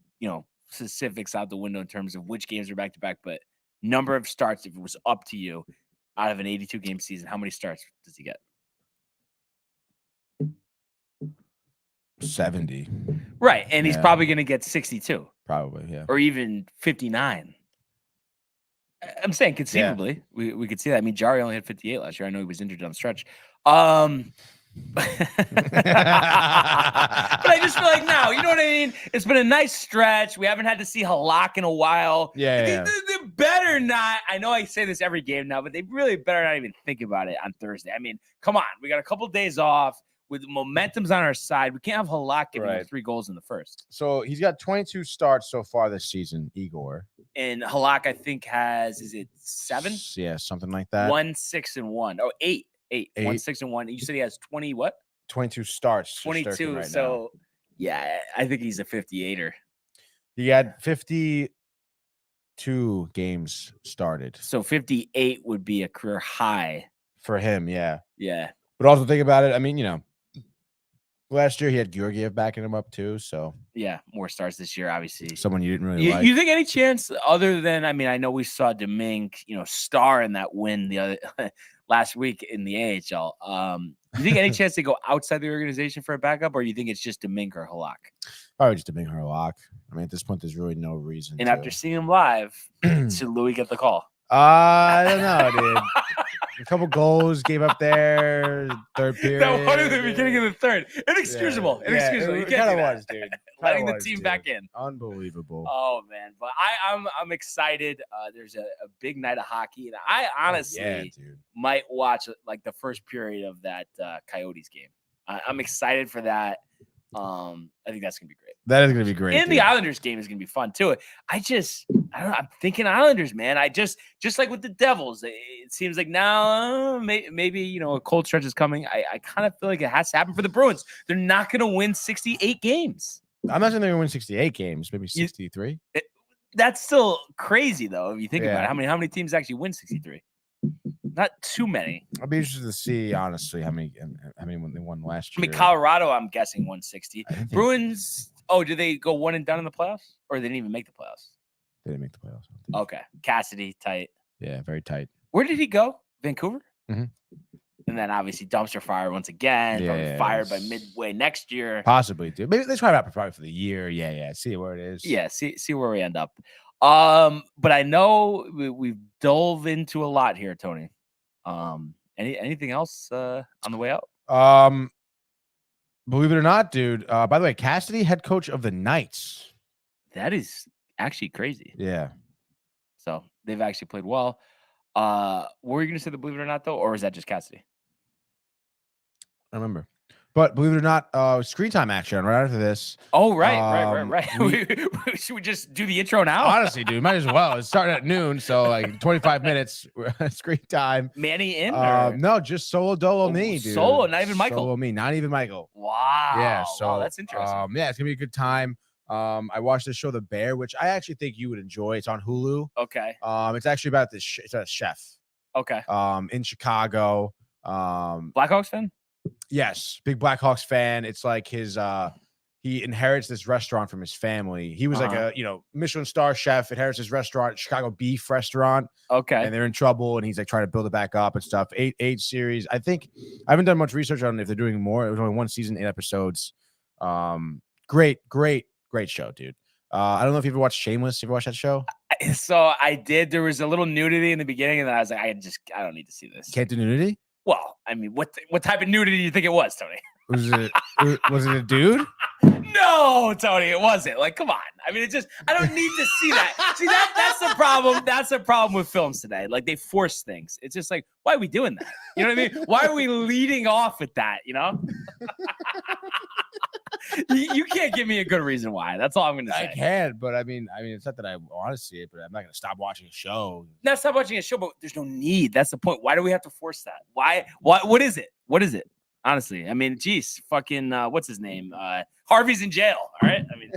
specifics out the window in terms of which games are back to back, but number of starts. If it was up to you, out of an 82 game season, how many starts does he get? 70. Right, and he's Yeah. probably going to get 62. Probably, yeah. Or even 59. I'm saying conceivably, we could see that. I mean, Jari only had 58 last year. I know he was injured down the stretch. But I just feel like now, you know what I mean? It's been a nice stretch. We haven't had to see Halak in a while. Yeah. They better not. I know I say this every game now, but they really better not even think about it on Thursday. I mean, come on. We got a couple of days off with momentum's on our side. We can't have Halak giving up 3 goals in the first. So he's got 22 starts so far this season, Igor. And Halak, I think, has, is it 7? Yeah, something like that. 1-6-1. Oh, 8. 1-6-1. You said he has 20 what? 22 starts. 22. Right so yeah, I think he's a 58er. He had 52 games started. So 58 would be a career high For him, yeah. Yeah. But also think about it. I mean, last year he had Georgiev backing him up too. So yeah, more starts this year, obviously. Someone you didn't really like. You think any chance other than, I mean, I know we saw Domingue, star in that win the other last week in the AHL. You think any chance they go outside the organization for a backup, or you think it's just Domingue or Halak? Probably just Domingue or Halak. I mean, at this point, there's really no reason. And after seeing him live, should Louis get the call? I don't know, dude. A couple goals gave up there, third period. That one in the beginning of the third. Inexcusable. Inexcusable. You It can't kind do of that. was, dude. Letting the team back in. Unbelievable. Oh man, but I'm excited. There's a big night of hockey, and I honestly might watch like the first period of that Coyotes game. I'm excited for that. I think that's gonna be great. That is gonna be great. And the Islanders game is gonna be fun too. I don't know. I'm thinking Islanders, man. I just like with the Devils, it seems like now maybe a cold stretch is coming. I kind of feel like it has to happen for the Bruins. They're not gonna win 68 games. I'm not saying they're gonna win 68 games, maybe 63. That's still crazy though, if you think about it. How many teams actually win 63? Not too many. I'll be interested to see, honestly, how many when they won last year. I mean, Colorado, I'm guessing 160. Bruins. Oh, did they go one and done in the playoffs, or they didn't even make the playoffs? They didn't make the playoffs. Okay, Cassidy tight. Yeah, very tight. Where did he go? Vancouver. Mm-hmm. And then obviously dumpster fire once again. Yeah, fired by midway next year. Possibly, dude. Maybe they try out probably for the year. Yeah. See where it is. Yeah, see where we end up. But I know we've dove into a lot here, Tony. Anything else on the way out? Believe it or not, dude. By the way, Cassidy, head coach of the Knights. That is actually crazy. Yeah. So they've actually played well. Were you going to say the believe it or not though, or is that just Cassidy? I remember. But believe it or not, screen time action right after this. Oh, right. Should we just do the intro now? Honestly, dude, might as well. It's starting at noon, so like 25 minutes screen time. Manny in? Or? No, just solo dolo me, dude. Solo, not even Michael. Solo me, not even Michael. Wow. Yeah, so that's interesting. Yeah, it's gonna be a good time. I watched this show, The Bear, which I actually think you would enjoy. It's on Hulu. Okay. It's actually about this. It's a chef. Okay. In Chicago. Blackhawks fan? Yes, big Blackhawks fan. It's like his he inherits this restaurant from his family. He was like a, Michelin star chef, inherits his restaurant, Chicago beef restaurant. Okay. And they're in trouble and he's like trying to build it back up and stuff. Eight series. I think I haven't done much research on if they're doing more. It was only one season, 8 episodes. Great show, dude. I don't know if you ever watched Shameless. You ever watched that show? So I did. There was a little nudity in the beginning, and then I was like, I don't need to see this. Can't do nudity? Well, I mean, what type of nudity do you think it was, Tony? Was it a dude? No, Tony, it wasn't. Like, come on. I mean, I don't need to see that. See, that's the problem. That's the problem with films today. Like, they force things. It's just like, why are we doing that? You know what I mean? Why are we leading off with that, You can't give me a good reason why. That's all I'm going to say. I can, but I mean, it's not that I want to see it, but I'm not going to stop watching a show. Not stop watching a show, but there's no need. That's the point. Why do we have to force that? Why? What is it? What is it? Honestly, I mean, geez, fucking, what's his name? Harvey's in jail. All right. I mean,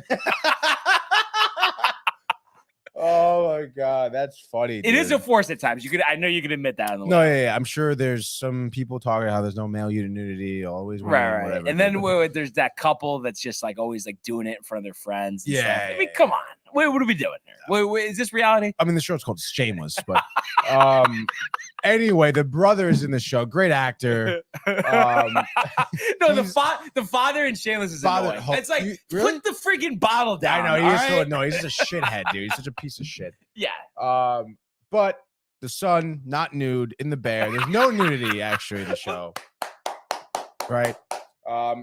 oh my God, that's funny. It is a force at times. I know you can admit that. Yeah. I'm sure there's some people talking how there's no male nudity, always right. Whatever. And then there's that couple that's just like always like doing it in front of their friends. Yeah. I mean, come on. What are we doing here? Wait, is this reality? I mean, the show's called Shameless, but anyway, the brother is in the show. Great actor. No, the father in Shameless is annoying. It's like, really? Put the freaking bottle down. I know. He's just a shithead, dude. He's such a piece of shit. Yeah. But the son, not nude in The Bear. There's no nudity actually in the show. Right.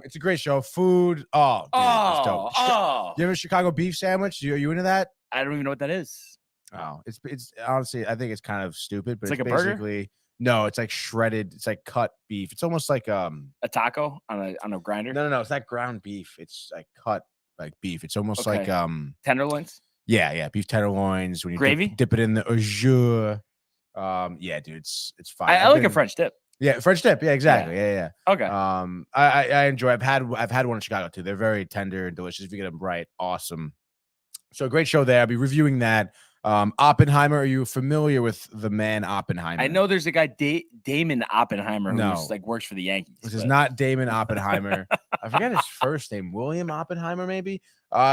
It's a great show. Food. Oh, dude, it's dope. You have a Chicago beef sandwich? Are you into that? I don't even know what that is. Oh, it's honestly, I think it's kind of stupid, but it's like a basically burger? No, it's like shredded. It's like cut beef. It's almost like a taco on a grinder. No. It's not ground beef. It's like cut like beef. It's almost like tenderloins. Yeah, beef tenderloins. When you gravy, dip it in the au jus. Yeah, dude, it's fine. I like a French dip. Yeah, French dip. Yeah, exactly. Yeah. Okay. I enjoy. I've had one in Chicago too. They're very tender and delicious. If you get them right, awesome. So great show there. I'll be reviewing that. Oppenheimer. Are you familiar with the man Oppenheimer? I know there's a guy Damon Oppenheimer who's like works for the Yankees. This is not Damon Oppenheimer. I forget his first name. William Oppenheimer, maybe.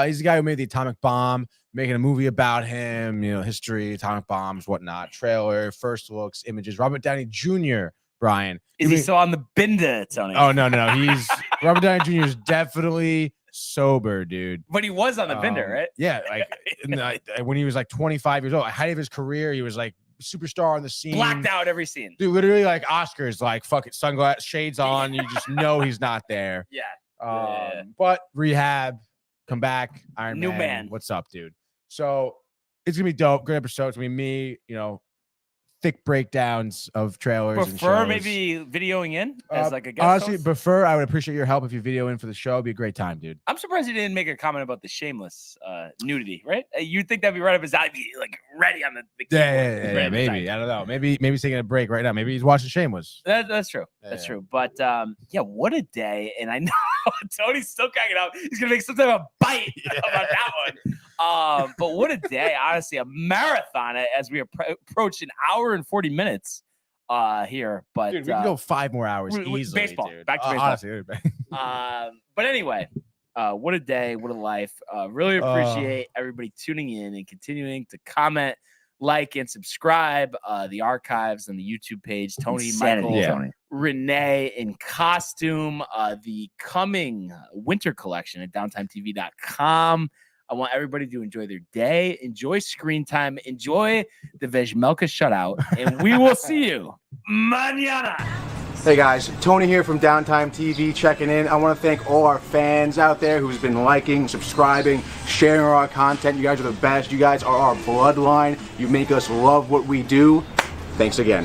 He's the guy who made the atomic bomb. Making a movie about him. History, atomic bombs, whatnot. Trailer, first looks, images. Robert Downey Jr. Brian. Is he still on the binda, Tony? Oh, no. He's Robert Downey Jr. is definitely sober, dude. But he was on the binda, right? Yeah, like when he was like 25 years old, at the height of his career, he was like superstar on the scene. Blacked out every scene. Dude, literally like Oscars, like fucking sunglasses, shades on. You just know he's not there. Yeah. But rehab, come back, Iron New Man. man. What's up, dude? So it's gonna be dope. Good episode. It's gonna be me, thick breakdowns of trailers. Prefer and shows. Maybe videoing in as like a guest honestly, host? prefer. I would appreciate your help if you video in for the show. It'd be a great time, dude. I'm surprised you didn't make a comment about the Shameless nudity, right? You'd think that'd be right up his alley, be like ready on the yeah, maybe. I don't know. Maybe he's taking a break right now. Maybe he's watching Shameless. That's true. That's true. But what a day. And I know Tony's still cracking up. He's gonna make some type of bite about that one. But what a day, honestly, a marathon as we approach an hour and 40 minutes here. But dude, we can go 5 more hours easily. Baseball, dude. back to baseball. Honestly, but anyway, what a day, what a life. Really appreciate everybody tuning in and continuing to comment, like, and subscribe. The archives on the YouTube page. Tony, Michael, Renee in costume. The coming winter collection at downtimetv.com. I want everybody to enjoy their day, enjoy screen time, enjoy the Vejmelka shutout, and we will see you mañana. Hey guys, Tony here from Downtime TV checking in. I want to thank all our fans out there who's been liking, subscribing, sharing our content. You guys are the best. You guys are our bloodline. You make us love what we do. Thanks again.